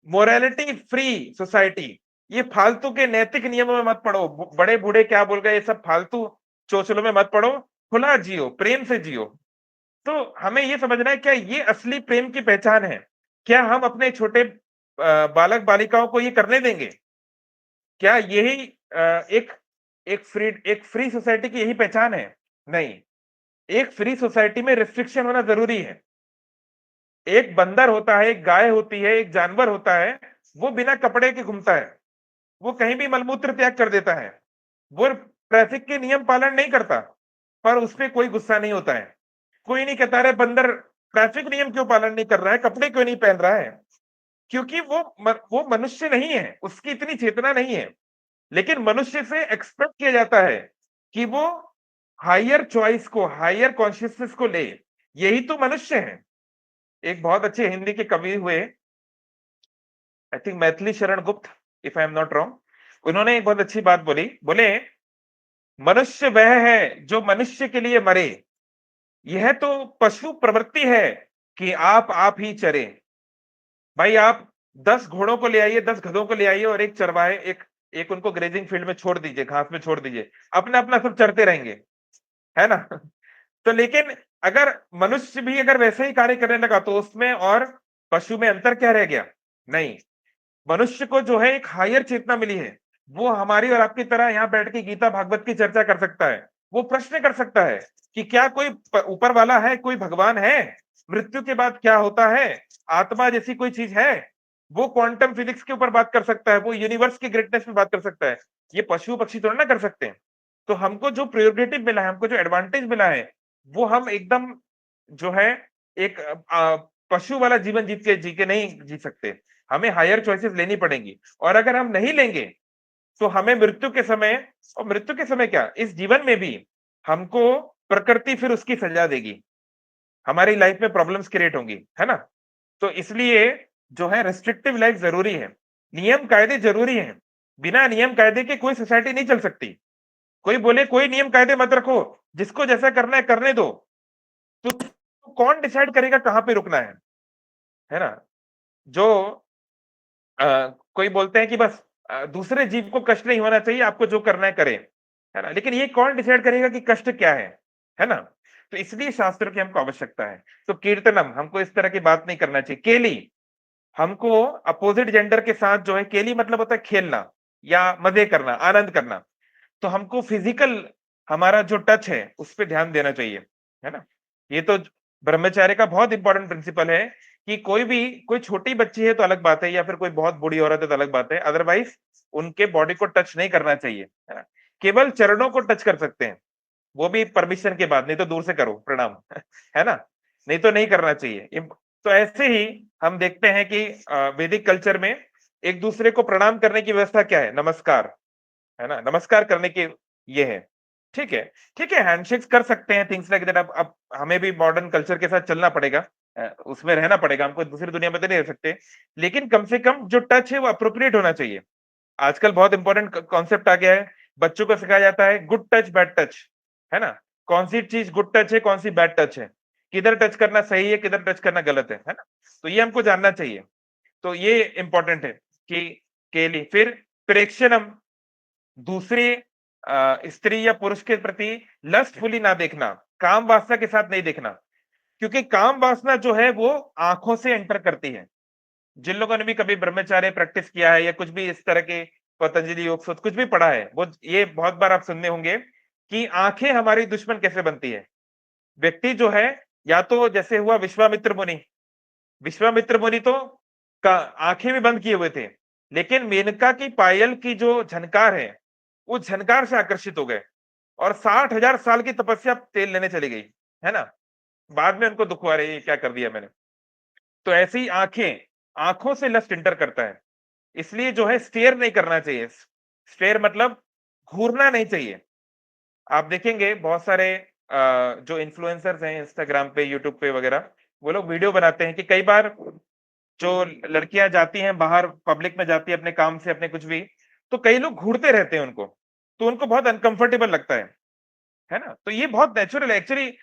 मोरालिटी फ्री सोसाइटी, ये फालतू के नैतिक नियमों में मत पड़ो, बड़े बूढ़े क्या बोल गए, ये सब फालतू चोचलों में मत पड़ो, खुला जियो, प्रेम से जियो। तो हमें ये समझना है क्या ये असली प्रेम की पहचान है? क्या हम अपने छोटे बालक बालिकाओं को ये करने देंगे? क्या यही एक एक फ्री सोसाइटी की यही पहचान है? नहीं, एक फ्री सोसाइटी में रिस्ट्रिक्शन होना जरूरी है। एक बंदर होता है, एक गाय होती है, एक जानवर होता है, वो बिना कपड़े के घूमता है, वो कहीं भी मलमूत्र त्याग कर देता है, वो ट्रैफिक के नियम पालन नहीं करता, पर उसपे कोई गुस्सा नहीं होता है। कोई नहीं कहता, अरे बंदर ट्रैफिक नियम क्यों पालन नहीं कर रहा है, कपड़े क्यों नहीं पहन रहा है? क्योंकि वो मनुष्य नहीं है, उसकी इतनी चेतना नहीं है। लेकिन मनुष्य से एक्सपेक्ट किया जाता है कि वो हायर चॉइस को, हायर कॉन्शियसनेस को ले। यही तो मनुष्य है। एक बहुत अच्छे हिंदी के कवि हुए, I think Maithili Sharan Gupt, if I am not wrong, उन्होंने एक बहुत अच्छी बात बोली। बोले, मनुष्य वह है जो मनुष्य के लिए मरे, यह तो पशु प्रवृत्ति है कि आप ही चरे। भाई आप 10 घोड़ों को ले आइए, 10 गधों को ले आइए और एक चरवाहे, एक एक उनको ग्रेजिंग फील्ड में छोड़ दीजिए, घास में छोड़ दीजिए, अपना अपना सब चरते रहेंगे, है ना? तो लेकिन अगर मनुष्य भी अगर वैसे ही कार्य करने लगा तो उसमें और पशु में अंतर क्या रह गया? नहीं। मनुष्य को जो है एक हायर चेतना मिली है, वो हमारी और आपकी तरह यहाँ बैठ के गीता भागवत की चर्चा कर सकता है, वो प्रश्न कर सकता है कि क्या कोई ऊपर वाला है, कोई भगवान है, मृत्यु के बाद क्या होता है, आत्मा जैसी कोई चीज है। वो क्वांटम फिजिक्स के ऊपर बात कर सकता है, वो यूनिवर्स की ग्रेटनेस पे बात कर सकता है। ये पशु पक्षी थोड़ा ना कर सकते हैं। तो हमको जो प्रियोरिटेटिव मिला है, हमको जो एडवांटेज मिला है, वो हम एकदम जो है एक पशु वाला जीवन जी के नहीं जी सकते। हमें हायर चॉइसेस लेनी पड़ेंगी, और अगर हम नहीं लेंगे तो हमें मृत्यु के समय, और मृत्यु के समय क्या, इस जीवन में भी हमको प्रकृति फिर उसकी सजा देगी, हमारी लाइफ में प्रॉब्लम्स क्रिएट होंगी, है ना? तो इसलिए जो है रेस्ट्रिक्टिव लाइफ जरूरी है, नियम कायदे जरूरी हैं। बिना नियम कायदे के कोई सोसाइटी नहीं चल सकती। कोई बोले कोई नियम कायदे मत रखो, जिसको जैसा करना है करने दो, तो कौन डिसाइड करेगा कहां पे रुकना है ना? जो कोई बोलते हैं कि बस दूसरे जीव को कष्ट नहीं होना चाहिए, आपको जो करना है करें, है ना? लेकिन ये कौन डिसाइड करेगा कि कष्ट क्या है ना? तो इसलिए शास्त्रों की हमको आवश्यकता है। तो कीर्तनम, हमको इस तरह की बात नहीं करना चाहिए। केली, हमको अपोजिट जेंडर के साथ जो है, केली मतलब होता है खेलना या मजे करना, आनंद करना। तो हमको फिजिकल, हमारा जो टच है उस पे ध्यान देना चाहिए, है ना? ये तो ब्रह्मचर्य का बहुत इंपॉर्टेंट प्रिंसिपल है कि कोई छोटी बच्ची है तो अलग बात है, या फिर कोई बहुत बूढ़ी औरत है तो अलग बात है, अदरवाइज उनके बॉडी को टच नहीं करना चाहिए, है ना? केवल चरणों को टच कर सकते हैं, वो भी परमिशन के बाद, नहीं तो दूर से करो प्रणाम है ना? नहीं तो नहीं करना चाहिए। तो ऐसे ही हम देखते हैं कि वैदिक कल्चर में एक दूसरे को प्रणाम करने की व्यवस्था क्या है? नमस्कार, है ना? नमस्कार करने की ये है। ठीक है, ठीक है, हैंडशेक्स कर सकते हैं, थिंग्स लाइक दैट। अब हमें भी मॉडर्न कल्चर के साथ चलना पड़ेगा, उसमें रहना पड़ेगा, हमको दूसरी दुनिया में तो नहीं रह सकते। लेकिन कम से कम जो टच है वो एप्रोप्रिएट होना चाहिए। आजकल बहुत इंपॉर्टेंट कॉन्सेप्ट आ गया है, बच्चों को सिखाया जाता है गुड टच बैड टच, है ना? कौन सी चीज गुड टच है, कौन सी बैड टच है, किधर टच करना सही है, किधर टच करना गलत है ना? तो ये हमको जानना चाहिए। तो ये इंपॉर्टेंट है कि के लिए फिर प्रेक्षणम, दूसरे स्त्री या पुरुष के प्रति लस्टफुली ना देखना, काम वासना के साथ नहीं देखना, क्योंकि काम वासना जो है वो आंखों से एंटर करती है। जिन लोगों ने भी कभी ब्रह्मचार्य प्रैक्टिस किया है या कुछ भी इस तरह के पतंजलि योग सूत्र कुछ भी पढ़ा है, वो ये बहुत बार आप सुनने होंगे कि आंखें हमारी दुश्मन कैसे बनती है। व्यक्ति जो है, या तो जैसे हुआ विश्वामित्र मुनि, विश्वामित्र मुनि तो का आंखें भी बंद किए हुए थे, लेकिन मेनका की पायल की जो झनकार है, वो झनकार से आकर्षित हो गए, और 60,000 साल की तपस्या तेल लेने चली गई, है ना? बाद में उनको दुख हुआ, रही क्या कर दिया मैंने। तो ऐसी ही आंखें, आंखों से लस्ट इंटर करता है, इसलिए जो है स्टेयर नहीं करना चाहिए। स्टेयर मतलब घूरना नहीं चाहिए। आप देखेंगे बहुत सारे जो इन्फ्लुएंसर्स हैं इंस्टाग्राम पे, यूट्यूब पे वगैरह, वो लोग वीडियो बनाते हैं कि कई बार जो लड़कियां जाती हैं बाहर, पब्लिक में जाती है अपने काम से, अपने कुछ भी, तो कई लोग घूरते रहते हैं उनको, तो उनको बहुत अनकंफर्टेबल लगता है ना? तो ये बहुत नेचुरल है एक्चुअली।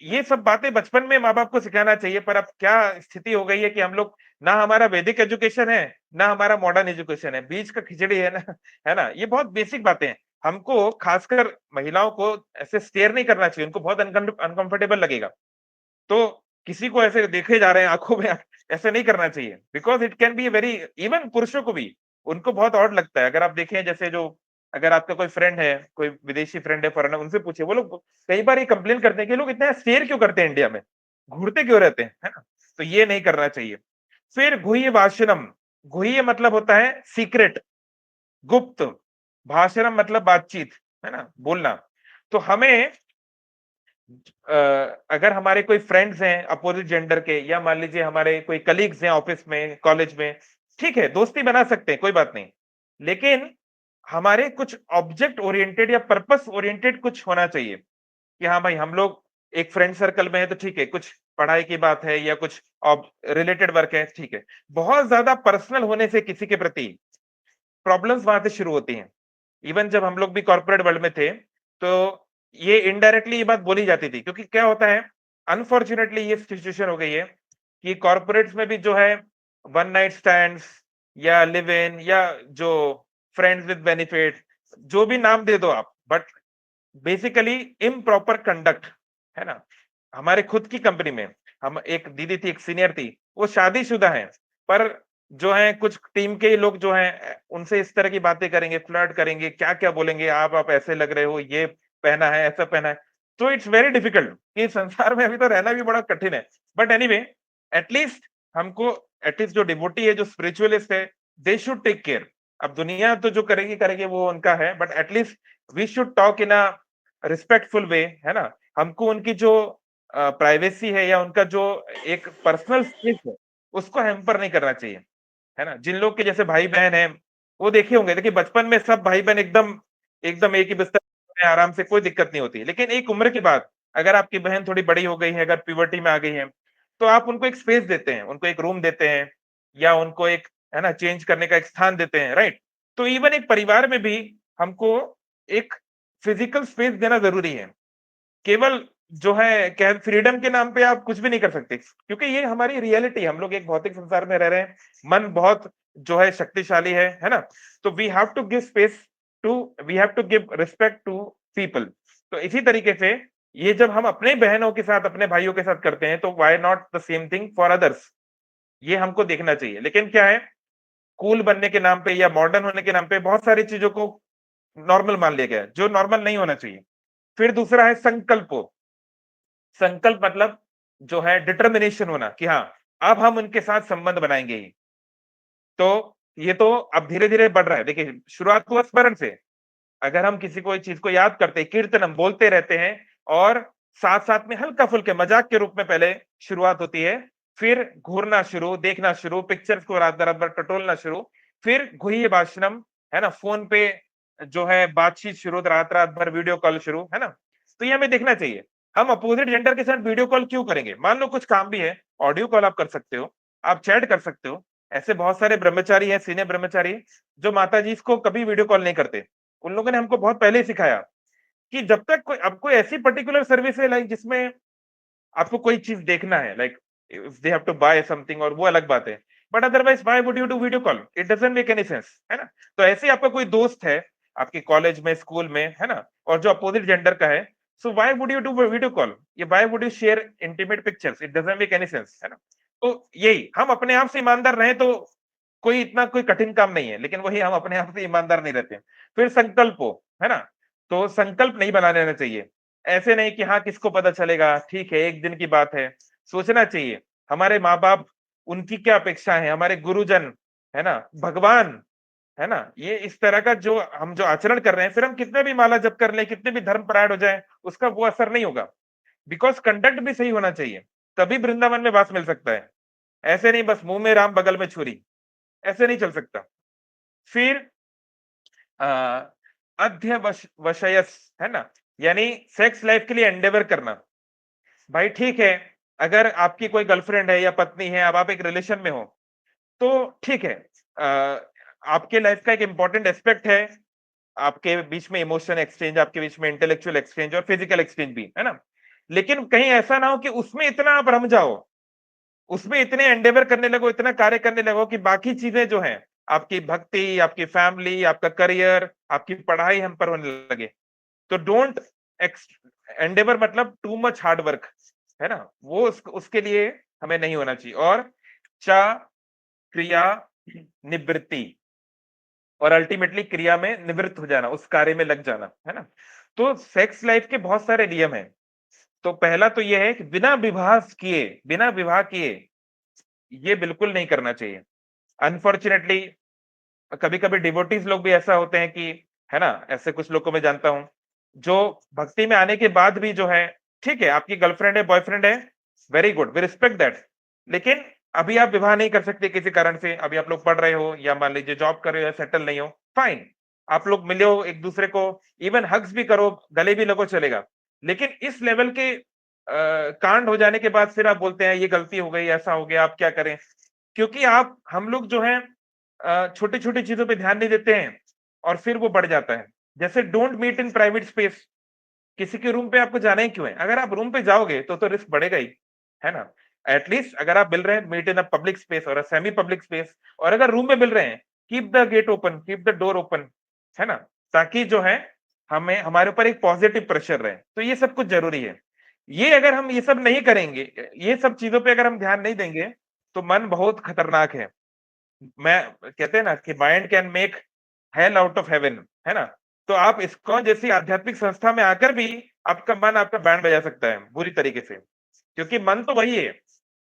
ये सब बातें बचपन में माँ बाप को सिखाना चाहिए, पर अब क्या स्थिति हो गई है कि हम लोग, ना हमारा वैदिक एजुकेशन है, ना हमारा मॉडर्न एजुकेशन है, बीच का खिचड़ी है ना, है ना? ये बहुत बेसिक बातें हैं। हमको खासकर महिलाओं को ऐसे स्टेयर नहीं करना चाहिए, उनको बहुत अनकंफर्टेबल लगेगा। तो किसी को ऐसे देखे जा रहे हैं आंखों में, ऐसे नहीं करना चाहिए, because it can be very, even पुरुषों को भी उनको बहुत ऑड लगता है। अगर आप देखें जैसे जो अगर आपका कोई फ्रेंड है, कोई विदेशी फ्रेंड है, फॉरेनर, उनसे पूछिए, वो लोग कई बार ये कंप्लेन करते हैं कि लोग इतना स्टेयर क्यों करते हैं इंडिया में, घूरते क्यों रहते हैं, है ना? तो ये नहीं करना चाहिए। फिर गुह्य भाषणम, गुह्य मतलब होता है सीक्रेट, गुप्त, भाषणम मतलब बातचीत, है ना, बोलना। तो हमें अगर हमारे कोई फ्रेंड्स हैं अपोजिट जेंडर के, या मान लीजिए हमारे कोई कलीग्स हैं ऑफिस में, कॉलेज में, ठीक है, दोस्ती बना सकते हैं, कोई बात नहीं। लेकिन हमारे कुछ ऑब्जेक्ट ओरिएंटेड या पर्पस ओरिएंटेड कुछ होना चाहिए कि हाँ भाई, हम लोग एक फ्रेंड सर्कल में है तो ठीक है, कुछ पढ़ाई की बात है या कुछ रिलेटेड वर्क है, ठीक है। बहुत ज्यादा पर्सनल होने से किसी के प्रति प्रॉब्लम्स वहां से शुरू होती हैं। इवन जब हम लोग भी कॉर्पोरेट वर्ल्ड में थे, तो ये इनडायरेक्टली ये बात बोली जाती थी, क्योंकि क्या होता है, अनफॉर्चुनेटली ये सिचुएशन हो गई है कि कॉर्पोरेट्स में भी जो है वन नाइट स्टैंड्स या लिव इन या जो फ्रेंड्स विद बेनिफिट, जो भी नाम दे दो आप, बट बेसिकली इम्प्रॉपर कंडक्ट, है ना? हमारे खुद की कंपनी में हम एक दीदी थी, एक सीनियर थी, वो शादीशुदा है, पर जो है कुछ टीम के ही लोग जो हैं उनसे इस तरह की बातें करेंगे, फ्लर्ट करेंगे, क्या-क्या बोलेंगे, आप ऐसे लग रहे हो, ये पहना है, ऐसा पहना है। तो इट्स वेरी डिफिकल्ट कि संसार में अभी तो रहना भी बड़ा कठिन है। बट एनीवे, एटलीस्ट हमको, एटलीस्ट जो डिवोटी है, जो स्पिरिचुअलिस्ट है, दे शुड टेक केयर। अब दुनिया तो जो करेगी करेगी, वो उनका है, but at least we should talk in a respectful way, है ना? हमको उनकी जो प्राइवेसी है या उनका जो एक पर्सनल स्पेस है, उसको हैम्पर नहीं करना चाहिए, है ना? जिन लोग के जैसे भाई-बहन हैं, वो देखे होंगे, देखिए बचपन में सब भाई-बहन एकदम एकदम एक ही बिस्तर में आराम से, कोई दिक्कत नहीं होती। लेकिन एक उम्र के बाद अगर आपकी बहन थोड़ी बड़ी हो गई है, अगर प्यूबर्टी में आ गई है, तो आप उनको एक स्पेस देते हैं, उनको एक रूम देते हैं, या उनको एक, है ना, चेंज करने का एक स्थान देते हैं, राइट? तो इवन एक परिवार में भी हमको एक फिजिकल स्पेस देना ज़रूरी है। केवल जो है क्या, फ्रीडम के नाम पे आप कुछ भी नहीं कर सकते, क्योंकि ये हमारी रियलिटी है, हम लोग एक भौतिक संसार में रह रहे हैं, मन बहुत जो है शक्तिशाली है ना? तो we have to give space to, we have to give respect to people. तो इसी तरीके से ये जब हम अपने बहनों के साथ, अपने भाइयों के साथ करते हैं, तो why not the same thing for others? ये हमको देखना चाहिए। लेकिन क्या है, कूल बनने के नाम पे या मॉडर्न होने के नाम पे बहुत सारी चीजों को नॉर्मल मान लिया गया है, जो नॉर्मल नहीं होना चाहिए। फिर दूसरा है संकल्प। संकल्प मतलब जो है डिटर्मिनेशन होना कि हाँ, अब हम उनके साथ संबंध बनाएंगे ही। तो ये तो अब धीरे-धीरे बढ़ रहा है। देखिए, शुरुआत हुआ स्मरण से। अगर हम किसी कोई चीज को याद करते हैं, कीर्तनम बोलते रहते हैं, और साथ-साथ में हल्का-फुल्के मजाक के रूप में पहले शुरुआत होती है, फिर घूरना शुरू, देखना शुरू, पिक्चर्स को रात-रात भर टटोलना शुरू, फिर गुह्य भाषणम, है ना? फोन पे जो है बातचीत शुरू, रात-रात भर वीडियो कॉल शुरू, है ना? तो ये हमें देखना चाहिए। हम अपोजिट जेंडर के साथ वीडियो कॉल क्यों करेंगे? मान लो कुछ काम भी है, ऑडियो कॉल आप कर सकते हो, आप चैट कर सकते हो। ऐसे बहुत सारे ब्रह्मचारी हैं, सीनियर ब्रह्मचारी, जो माताजी को कभी वीडियो कॉल नहीं करते। उन लोगों ने हमको बहुत पहले ही सिखाया कि जब तक कोई, अब कोई ऐसी पर्टिकुलर सर्विस है लाइक जिसमें आपको कोई चीज देखना है, like if they have to buy something, और वो अलग बात है। But otherwise why would you do video call? It doesn't make any sense, है ना? तो ऐसे ही आपका कोई दोस्त है आपके कॉलेज में, स्कूल में, है ना, और जो अपोजिट जेंडर का है, so why would you do video call? या why would you share intimate pictures? It doesn't make any sense, है ना? तो यही, हम अपने आप से ईमानदार रहें तो कोई इतना कोई कठिन काम नहीं है, लेकिन वही हम अपने आप से ईमानदार नहीं रहते। फिर संकल्प हो, है ना? तो संकल्प नहीं बना लेना चाहिए। ऐसे नहीं कि हाँ, किसको पता चलेगा, ठीक है, एक दिन की बात है। सोचना चाहिए, हमारे माँ-बाप, उनकी क्या अपेक्षा है, हमारे गुरुजन, है ना? भगवान, है ना? ये इस तरह का जो हम जो आचरण कर रहे हैं, फिर हम कितने भी माला जप कर लें, कितने भी धर्मपरायण हो जाएँ, उसका वो असर नहीं होगा। बिकॉज़ कंडक्ट भी सही होना चाहिए, तभी वृंदावन में वास मिल सकता है। ऐसे नहीं बस मुँह में राम बगल में छुरी, ऐसे नहीं चल सकता। फिर अ, अध्यवसायस, है ना? यानी सेक्स लाइफ के लिए एंडेवर करना। भाई ठीक है, अगर आपकी कोई गर्लफ्रेंड है या पत्नी है, अब आप एक रिलेशन में हो, तो ठीक है। आपके लाइफ का एक इंपॉर्टेंट एस्पेक्ट है, आपके बीच में इमोशन एक्सचेंज, आपके बीच में इंटेलेक्चुअल एक्सचेंज और फिजिकल एक्सचेंज भी, है ना? लेकिन कहीं ऐसा ना हो कि उसमें इतना आप रम जाओ, उसमें इतने एंडेवर करने लगो, इतना कार्य करने लगो कि बाकी चीजें जो हैं, आपकी भक्ति, आपकी फैमिली, आपका करियर, आपकी पढ़ाई हम पर होने लगे। तो डोंट एक्स एंडेवर मतलब टू मच हार्ड वर्क, है ना? वो उसके लिए हमें नहीं होना चाहिए। और चा क्रिया निवृत्ति, और अल्टीमेटली क्रिया में निवृत्त हो जाना, उस कार्य में लग जाना, है ना? तो सेक्स लाइफ के बहुत सारे नियम हैं। तो पहला तो ये है कि बिना विवाह किए ये बिल्कुल नहीं करना चाहिए। अनफॉर्चुनेटली कभी-कभी डिवोटीज लोग भी ऐसा होते हैं कि, है ना? ऐसे कुछ लोग को मैं जानता हूँ, जो भक्ति में आने के बाद भी जो है, ठीक है, आपकी गर्लफ्रेंड है, बॉयफ्रेंड है, very good, we respect that. लेकिन अभी आप विवाह नहीं कर सकते किसी कारण से, अभी आप लोग पढ़ रहे हो या मान लीजिए जॉब कर रहे हो या सेटल नहीं हो, फाइन। आप लोग मिले हो एक-दूसरे को, इवन हग्स भी करो, गले भी लगो, चलेगा। लेकिन इस लेवल के कांड हो जाने के बाद फिर आप बोलते हैं ये गलती हो गई, ऐसा हो गया, आप क्या करें? क्योंकि आप हम लोग जो है छोटी-छोटी चीज़ों पे ध्यान नहीं देते हैं और फिर वो बढ़ जाता है। जैसे don't meet in private space, किसी के रूम पे आपको जाना ही क्यों है? अगर आप रूम पे जाओगे तो रिस्क बढ़ेगा ही, है ना? एटलीस्ट अगर आप मिल रहे हैं, meet in a public space और अ सेमी पब्लिक स्पेस, और अगर रूम में मिल रहे हैं, keep the gate open, keep the door open, है ना? ताकि जो है हमें हमारे ऊपर एक पॉजिटिव प्रेशर रहे। तो ये सब कुछ ज़रूरी है। ये अगर हम ये सब नहीं करेंगे, ये सब चीज़ों पे अगर हम ध्यान नहीं देंगे, तो मन बहुत खतरनाक है। मैं कहते हैं ना कि mind can make hell out of haven, है ना? तो आप इस्कॉन जैसी आध्यात्मिक संस्था में आकर भी आपका मन आपका बैंड बजा सकता है बुरी तरीके से, क्योंकि मन तो वही है।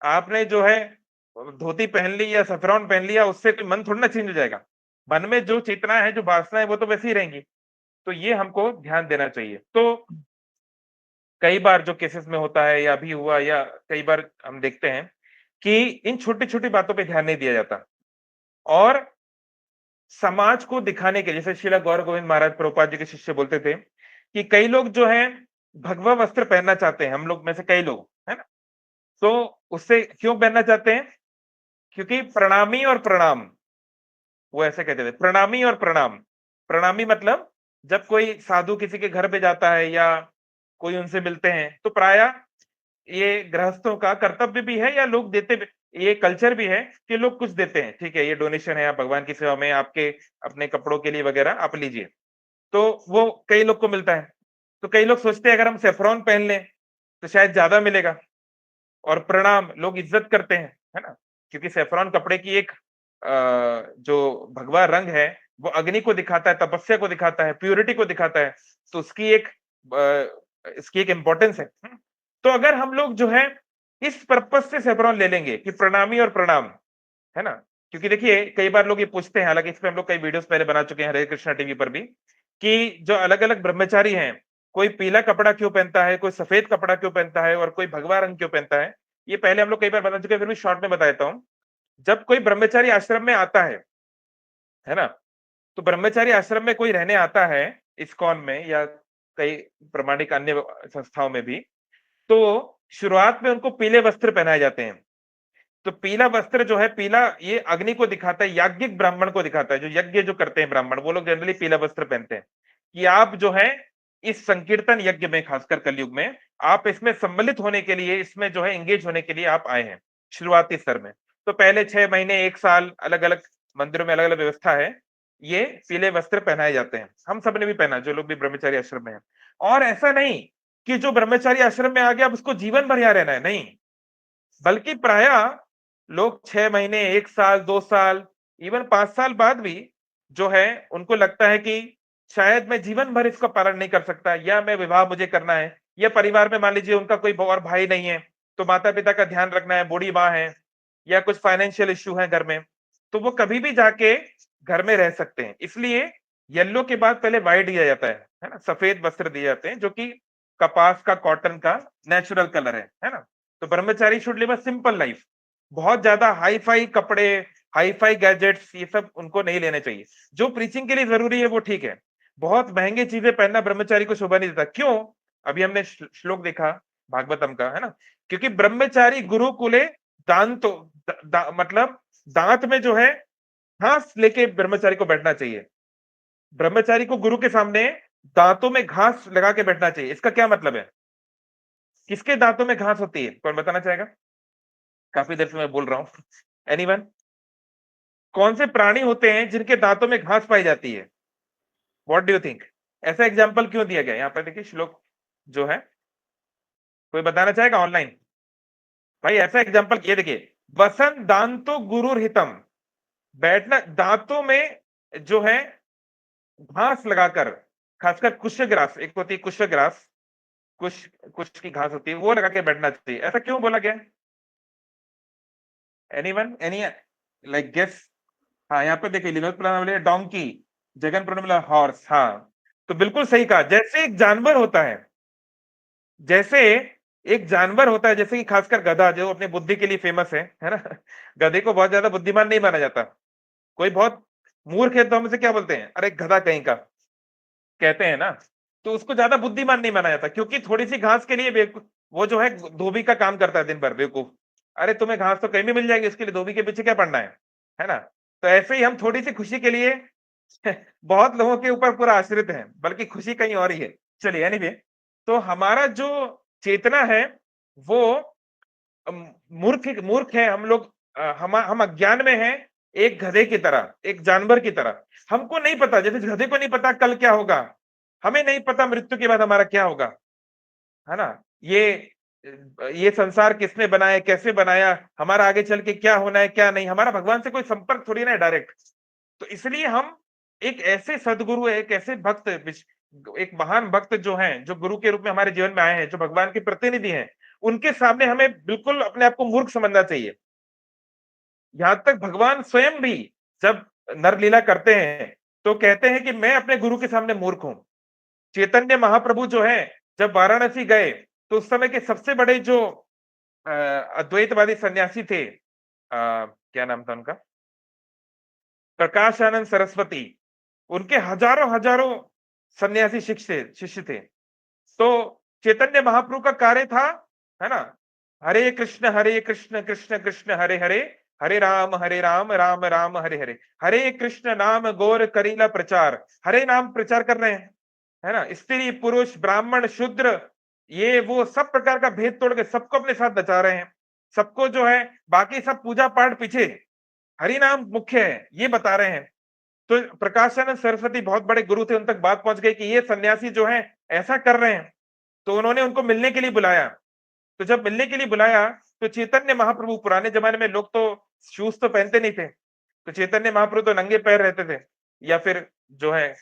आपने जो है धोती पहन ली या सफरॉन पहन लिया, उससे कोई मन थोड़ी ना चेंज हो जाएगा। मन में जो चेतना है, जो वासना है, वो तो वैसी ही रहेंगी। तो ये हमको ध्यान देना चाहिए। तो कई बार जो केसेस में होता है या अभी हुआ, या कई बार हम देखते हैं कि इन छोटी-छोटी बातों पे ध्यान नहीं दिया जाता, और समाज को दिखाने के, जैसे श्रीला गौर गोविंद महाराज प्रभुपाद जी के शिष्य बोलते थे कि कई लोग जो हैं भगवा वस्त्र पहनना चाहते हैं, हम लोग में से कई लोग, है ना? तो उससे क्यों पहनना चाहते हैं? क्योंकि प्रणामी और प्रणाम, वो ऐसे कहते थे, प्रणामी और प्रणाम। प्रणामी मतलब जब कोई साधु किसी के घर पे जाता है या कोई उनसे मिलते हैं, तो प्रायः ये गृहस्थों का कर्तव्य भी है, या लोग देते भी, ये कल्चर भी है कि लोग कुछ देते हैं, ठीक है, ये डोनेशन है, आप भगवान की सेवा में, आपके अपने कपड़ों के लिए वगैरह आप लीजिए। तो वो कई लोग को मिलता है। तो कई लोग सोचते हैं अगर हम सेफ्रॉन पहन लें, तो शायद ज़्यादा मिलेगा, और प्रणाम लोग इज़्ज़त करते हैं, है ना? क्योंकि सेफ्रॉन कपड़े की एक जो भगवा रंग है, वो अग्नि को दिखाता है, तपस्या को दिखाता है, प्यूरिटी को दिखाता है। तो इसकी एक इम्पोर्टेंस है। तो अगर हम लोग जो है इस पर्पज़ से सेफ्रॉन ले लेंगे कि प्रणामी और प्रणाम, है ना? क्योंकि देखिए कई बार लोग ये पूछते हैं, हालाँकि इस पे हम लोग कई वीडियोज़ पहले बना चुके हैं हरे कृष्णा टीवी पर भी, कि जो अलग-अलग ब्रह्मचारी हैं, कोई पीला कपड़ा क्यों पहनता है, कोई सफ़ेद कपड़ा क्यों पहनता है और कोई भगवा रंग क्यों पहनता है? ये पहले हम लोग कई बार बता चुके हैं, फिर भी शॉर्ट में बता देता हूँ। जब कोई ब्रह्मचारी आश्रम में आता है ना? तो ब्रह्मचारी आश्रम में कोई रहने आता है, इस्कॉन में या कई प्रामाणिक अन्य संस्थाओं में भी, तो शुरुआत में उनको पीले वस्त्र पहनाए जाते हैं। तो पीला वस्त्र जो है, पीला ये अग्नि को दिखाता है, याज्ञिक ब्राह्मण को दिखाता है, जो यज्ञ जो करते हैं ब्राह्मण, वो लोग जनरली पीला वस्त्र पहनते हैं, कि आप जो है इस संकीर्तन यज्ञ में, खासकर कलयुग में, आप इसमें सम्मिलित होने के लिए, इसमें जो है एंगेज होने के लिए आप आए हैं, शुरुआती स्तर में। तो पहले 6 महीने, 1 साल अलग-अलग मंदिरों में अलग-अलग व्यवस्था है, ये पीले वस्त्र पहनाए जाते हैं। हम सबने भी पहना, जो लोग भी ब्रह्मचारी आश्रम में हैं। और ऐसा नहीं कि जो ब्रह्मचारी आश्रम में आ गया, अब उसको जीवन भर यहाँ रहना है, नहीं। बल्कि प्रायः लोग 6 महीने, 1 साल, 2 साल, इवन 5 साल बाद भी जो है उनको लगता है कि शायद मैं जीवन भर इसका पालन नहीं कर सकता, या मैं विवाह मुझे करना है, या परिवार में मान लीजिए उनका कोई और भाई नहीं है, तो माता-पिता का ध्यान रखना है, बूढ़ी माँ है, या कुछ फाइनेंशियल इश्यू है घर में, तो वो कभी भी जाके घर में रह सकते हैं। इसलिए येलो के बाद पहले व्हाइट दिया जाता है ना? सफेद वस्त्र दिए जाते हैं, जो कि कपास का, कॉटन का नेचुरल कलर है ना? तो ब्रह्मचारी should live a simple life. बहुत ज्यादा हाई-फाई कपड़े, हाई-फाई गैजेट्स, ये सब उनको नहीं लेने चाहिए। जो प्रीचिंग के लिए ज़रूरी है वो ठीक है। बहुत महँगी चीज़ें पहनना ब्रह्मचारी को शोभा नहीं देता। क्यों? अभी हमने श्लोक देखा भागवतम का, है ना? क्योंकि ब्रह्मचारी गुरुकुले दांतो द दा मतलब दाँत में जो है घास लेके ब्रह्मचारी को बैठना चाहिए। ब्रह्मचारी को गुरु के सामने दाँतों में घास लगा के बैठना चाहिए। इसका क्या मतलब है? किसके दाँतों में घास होती है? कौन बताना चाहेगा? काफ़ी देर से मैं बोल रहा हूँ। एनीवन? कौन से प्राणी होते हैं जिनके दांतों में घास पाई जाती है? What do you think? ऐसा एग्जांपल क्यों दिया गया? यहाँ पर देखिए श्लोक जो है, कोई बताना चाहेगा ऑनलाइन? भाई ऐसा एग्जांपल ये देखिए, वसन दांतो गुरुर हितम, बैठना दांतों में जो है घास लगाकर, खासकर कुशग्रास, एक होती है कुशग्रास, कुश कुश की घास होती है, वो लगा के बैठना चाहिए। ऐसा क्यों बोला गया है? Anyone, any like guess? हाँ, यहाँ पे देखिए लिनोद प्लान बोले डोंकी, जगन प्लान बोला हॉर्स। हाँ, तो बिल्कुल सही कहा। जैसे एक जानवर होता है, जैसे एक जानवर होता है, जैसे कि खासकर गधा जो अपनी बुद्धि के लिए फेमस है ना? गधे को बहुत ज्यादा बुद्धिमान नहीं माना जाता। कोई बहुत मूर्ख है तो हम उसे क्या बोलते हैं? अरे गधा कहीं का, कहते हैं ना। तो उसको ज्यादा बुद्धिमान नहीं माना जाता, क्योंकि थोड़ी सी घास के लिए वो जो है धोबी का काम करता है दिन भर, बेवकूफ। अरे तुम्हें घास तो कहीं भी मिल जाएगी, उसके लिए धोबी के पीछे क्या पड़ना है ना? तो ऐसे ही हम थोड़ी सी खुशी के लिए बहुत लोगों के ऊपर पूरा आश्रित हैं, बल्कि खुशी कहीं और ही है। चलिए एनीवे, तो हमारा जो चेतना है वो मूर्ख मूर्ख है हम लोग। हम अज्ञान में हैं, एक गधे की तरह, एक जानवर की तरह। हमको नहीं पता, जैसे गधे को नहीं पता कल क्या होगा, हमें नहीं पता मृत्यु के बाद हमारा क्या होगा, है ना? ये संसार किसने बनाया, कैसे बनाया, हमारा आगे चल के क्या होना है क्या नहीं, हमारा भगवान से कोई संपर्क थोड़ी ना है डायरेक्ट। तो इसलिए हम एक ऐसे सदगुरु, एक ऐसे भक्त, एक महान भक्त जो हैं, जो गुरु के रूप में हमारे जीवन में आए हैं, जो भगवान के प्रतिनिधि हैं, उनके सामने हमें बिल्कुल अपने आप को मूर्ख समझना चाहिए। यहां तक भगवान स्वयं भी जब नरलीला करते हैं तो कहते हैं कि मैं अपने गुरु के सामने मूर्ख हूं। चैतन्य महाप्रभु जो है, जब वाराणसी गए तो उस समय के सबसे बड़े जो अद्वैतवादी सन्यासी थे, क्या नाम था उनका, प्रकाशानंद सरस्वती, उनके हजारों हजारों सन्यासी शिष्य थे। तो चैतन्य महाप्रभु का कार्य था, है ना, हरे कृष्ण कृष्ण कृष्ण हरे हरे, हरे राम राम राम हरे हरे, हरे कृष्ण नाम गौर करीला प्रचार, हरे नाम प्रचार कर रहे हैं, है ना? स्त्री पुरुष ब्राह्मण शूद्र, ये वो सब प्रकार का भेद तोड़ के सबको अपने साथ नचा रहे हैं। सबको जो है, बाकी सब पूजा पाठ पीछे, हरि नाम मुख्य है, ये बता रहे हैं। तो प्रकाशानंद सरस्वती बहुत बड़े गुरु थे, उन तक बात पहुंच गई कि ये सन्यासी जो है ऐसा कर रहे हैं। तो उन्होंने उनको मिलने के लिए बुलाया। तो जब मिलने के लिए बुलाया तो चैतन्य महाप्रभु, पुराने जमाने में लोग तो शूज तो पहनते नहीं थे, तो चैतन्य महाप्रभु तो नंगे पैर रहते थे, या फिर जो है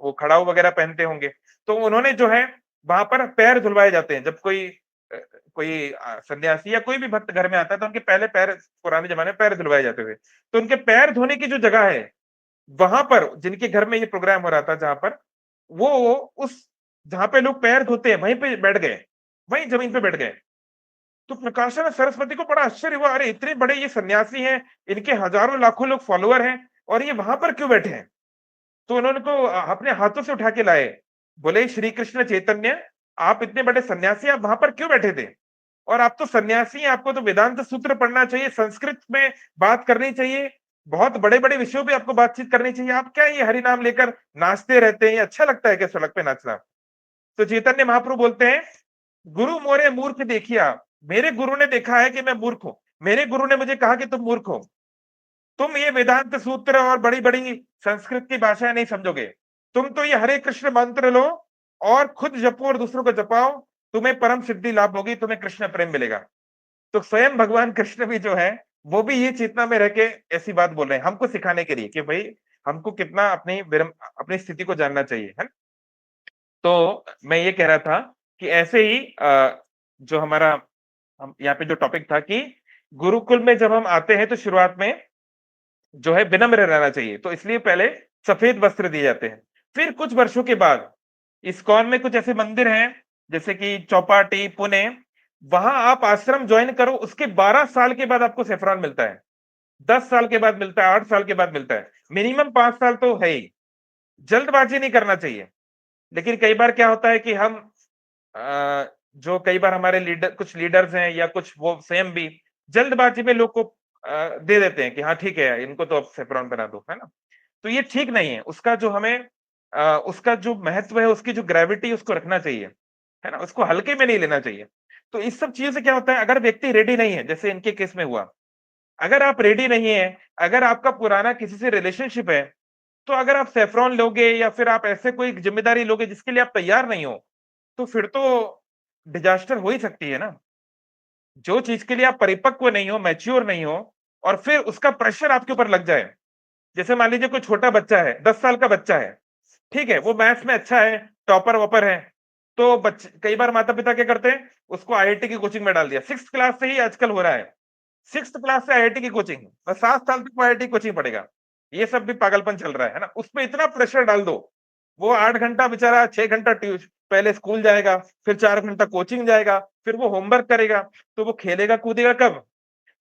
वो खड़ाऊ वगैरह पहनते होंगे। तो उन्होंने जो है, वहां पर पैर धुलवाए जाते हैं जब कोई सन्यासी या कोई भी भक्त घर में आता है, तो उनके पहले पैर, पुराने जमाने में पैर धुलवाए जाते थे। तो उनके पैर धोने की जो जगह है, वहां पर जिनके घर में ये प्रोग्राम हो रहा था, जहां पर वो उस जहां पे लोग पैर धोते हैं वहीं पे बैठ गए, वहीं जमीन पे बैठ गए। तो प्रकाशन सरस्वती को बड़ा आश्चर्य हुआ, अरे इतने बड़े ये सन्यासी हैं, इनके हजारों लाखों लोग फॉलोअर हैं, और ये वहां पर क्यों बैठे हैं? तो उन्होंने को अपने हाथों से उठा के लाए, बोले श्री कृष्ण चैतन्य, आप इतने बड़े सन्यासी, आप वहां पर क्यों बैठे थे? और आप तो सन्यासी हैं, आपको तो वेदांत सूत्र पढ़ना चाहिए, संस्कृत में बात करनी चाहिए, बहुत बड़े बड़े विषयों पे आपको बातचीत करनी चाहिए, आप क्या ये हरि नाम लेकर नाचते रहते हैं? अच्छा लगता है क्या सड़क पे नाचना? तो चैतन्य महाप्रभु बोलते हैं, गुरु मोरे मूर्ख देखिया, मेरे गुरु ने देखा है कि मैं मूर्ख हूं, मेरे गुरु ने मुझे कहा कि तुम मूर्ख हो, तुम ये वेदांत सूत्र और बड़ी बड़ी संस्कृत की भाषाएं नहीं समझोगे, तुम तो ये हरे कृष्ण मंत्र लो और खुद जपो और दूसरों को जपाओ, तुम्हें परम सिद्धि लाभ होगी, तुम्हें कृष्ण प्रेम मिलेगा। तो स्वयं भगवान कृष्ण भी जो है, वो भी ये चेतना में रह के ऐसी बात बोल रहे हैं हमको सिखाने के लिए कि भाई हमको कितना अपनी स्थिति को जानना चाहिए, है ना? तो मैं ये कह रहा था कि ऐसे ही जो हमारा हम यहाँ पे जो टॉपिक था कि गुरुकुल में जब हम आते हैं तो शुरुआत में जो है विनम्र रहना चाहिए, तो इसलिए पहले सफेद वस्त्र दिए जाते हैं। फिर कुछ वर्षों के बाद इस्कॉन में कुछ ऐसे मंदिर हैं, जैसे कि चौपाटी पुणे, वहां आप आश्रम ज्वाइन करो, उसके 12 साल के बाद आपको सेफ्रॉन मिलता है, 10 साल के बाद मिलता है, 8 साल के बाद मिलता है, मिनिमम 5 साल तो है ही। जल्दबाजी नहीं करना चाहिए। लेकिन कई बार क्या होता है कि हम जो कई बार हमारे कुछ लीडर्स हैं या कुछ वो स्वयं भी जल्दबाजी में लोग को दे देते हैं कि हाँ ठीक है, इनको तो अब सेफ्रॉन बना दो, है ना? तो ये ठीक नहीं है। उसका जो हमें उसका जो महत्व है, उसकी जो ग्रेविटी, उसको रखना चाहिए, है ना? उसको हल्के में नहीं लेना चाहिए। तो इस सब चीजों से क्या होता है, अगर व्यक्ति रेडी नहीं है, जैसे इनके केस में हुआ, अगर आप रेडी नहीं है, अगर आपका पुराना किसी से रिलेशनशिप है, तो अगर आप सेफ्रॉन लोगे या फिर आप ऐसे कोई जिम्मेदारी लोगे जिसके लिए आप तैयार नहीं हो, तो फिर तो डिजास्टर हो ही सकती है ना। जो चीज के लिए आप परिपक्व नहीं हो, मैच्योर नहीं हो, और फिर उसका प्रेशर आपके ऊपर लग जाए, जैसे मान लीजिए कोई छोटा बच्चा है, 10 साल का बच्चा है, ठीक है, वो मैथ्स में अच्छा है, टॉपर वॉपर है, तो बच्चे कई बार माता पिता क्या करते हैं, उसको आईआईटी की कोचिंग में डाल दिया। 6th क्लास से ही आजकल हो रहा है, 6th क्लास से आईआईटी की कोचिंग, बस 7 साल तक वो आईआईटी कोचिंग पढ़ेगा। ये सब भी पागलपन चल रहा है ना, उसपे इतना प्रेशर डाल दो, वो 8 घंटा बेचारा 6 घंटा पहले स्कूल जाएगा, फिर 4 घंटा कोचिंग जाएगा, फिर वो होमवर्क करेगा, तो वो खेलेगा कूदेगा कब,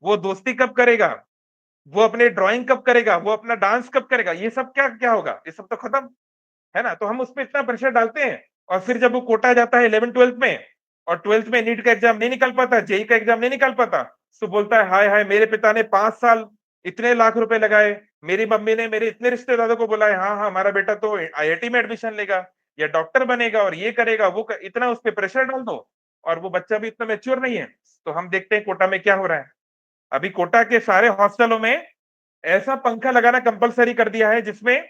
वो दोस्ती कब करेगा, वो अपने ड्राइंग कब करेगा, वो अपना डांस कब करेगा, ये सब क्या क्या होगा, ये सब तो खत्म, है ना। तो हम उस पे इतना प्रेशर डालते हैं, और फिर जब वो कोटा जाता है 11 12th में, और 12th में नीट का एग्जाम नहीं निकल पाता, जेई का एग्जाम नहीं निकल पाता, तो बोलता है हाय हाय मेरे पिता ने 5 साल इतने लाख रुपए लगाए, मेरी मम्मी ने मेरे इतने रिश्तेदारों को बुलाए, हाँ हाँ हमारा बेटा तो आईआईटी में एडमिशन लेगा या डॉक्टर बनेगा और ये करेगा इतना उस पर प्रेशर डाल दो, और वो बच्चा भी इतना मेच्योर नहीं है। तो हम देखते हैं कोटा में क्या हो रहा है, अभी कोटा के सारे हॉस्टलों में ऐसा पंखा लगाना कंपलसरी कर दिया है जिसमें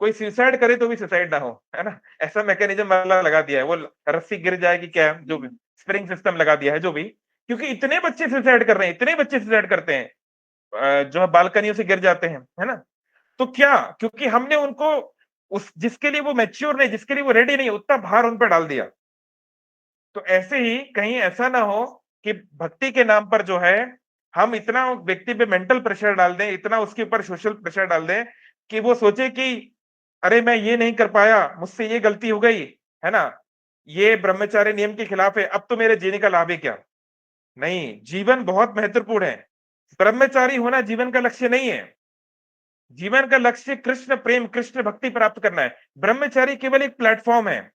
कोई सुसाइड करे तो भी सुसाइड ना हो, है ना, ऐसा मैकेनिज्म वाला लगा दिया है, वो रस्सी गिर जाएगी क्या, जो भी स्प्रिंग सिस्टम लगा दिया है, जो भी, क्योंकि इतने बच्चे सुसाइड कर रहे हैं, इतने बच्चे सुसाइड करते हैं, जो है बालकनियों से गिर जाते हैं, है ना। तो क्या, क्योंकि हमने उनको उस जिसके लिए वो मैच्योर नहीं, जिसके लिए वो रेडी नहीं, उतना भार उन पर डाल दिया। तो ऐसे ही कहीं ऐसा ना हो कि भक्ति के नाम पर जो है हम इतना व्यक्ति पे मेंटल प्रेशर डाल दें, इतना उसके ऊपर सोशल प्रेशर डाल दें कि वो सोचे कि अरे मैं ये नहीं कर पाया, मुझसे ये गलती हो गई, है ना, ये ब्रह्मचार्य नियम के खिलाफ है, अब तो मेरे जीने का लाभ है क्या। नहीं, जीवन बहुत महत्वपूर्ण है, ब्रह्मचारी होना जीवन का लक्ष्य नहीं है, जीवन का लक्ष्य कृष्ण प्रेम, कृष्ण भक्ति प्राप्त करना है। ब्रह्मचारी केवल एक प्लेटफॉर्म है,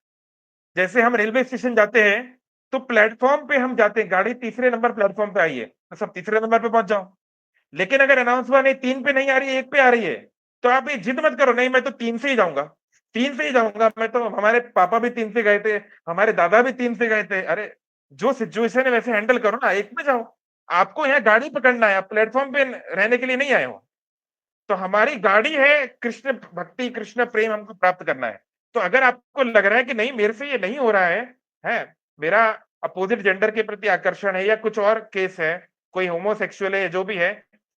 जैसे हम रेलवे स्टेशन जाते हैं, तो प्लेटफॉर्म पे हम जाते हैं, गाड़ी तीसरे नंबर प्लेटफॉर्म पे आई है, तो सब तीसरे नंबर पे पहुंच जाओ। लेकिन अगर अनाउंस हुआ नहीं 3 पे नहीं आ रही है, 1 पे आ रही है, तो आप ये जिद मत करो, नहीं मैं तो 3 से ही जाऊंगा, 3 से ही जाऊंगा, मैं तो, हमारे पापा भी 3 से गए थे, हमारे दादा भी 3 से गए थे, अरे जो सिचुएशन है वैसे हैंडल करो ना, 1 में जाओ। आपको यहाँ गाड़ी पकड़ना है, आप प्लेटफॉर्म पे रहने के लिए नहीं आए हो। तो हमारी गाड़ी है कृष्ण भक्ति, कृष्ण प्रेम हमको प्राप्त करना है। तो अगर आपको लग रहा है कि नहीं मेरे से ये नहीं हो रहा है, मेरा अपोजिट जेंडर के प्रति आकर्षण है या कुछ और केस है, कोई होमोसेक्सुअल है, जो भी है,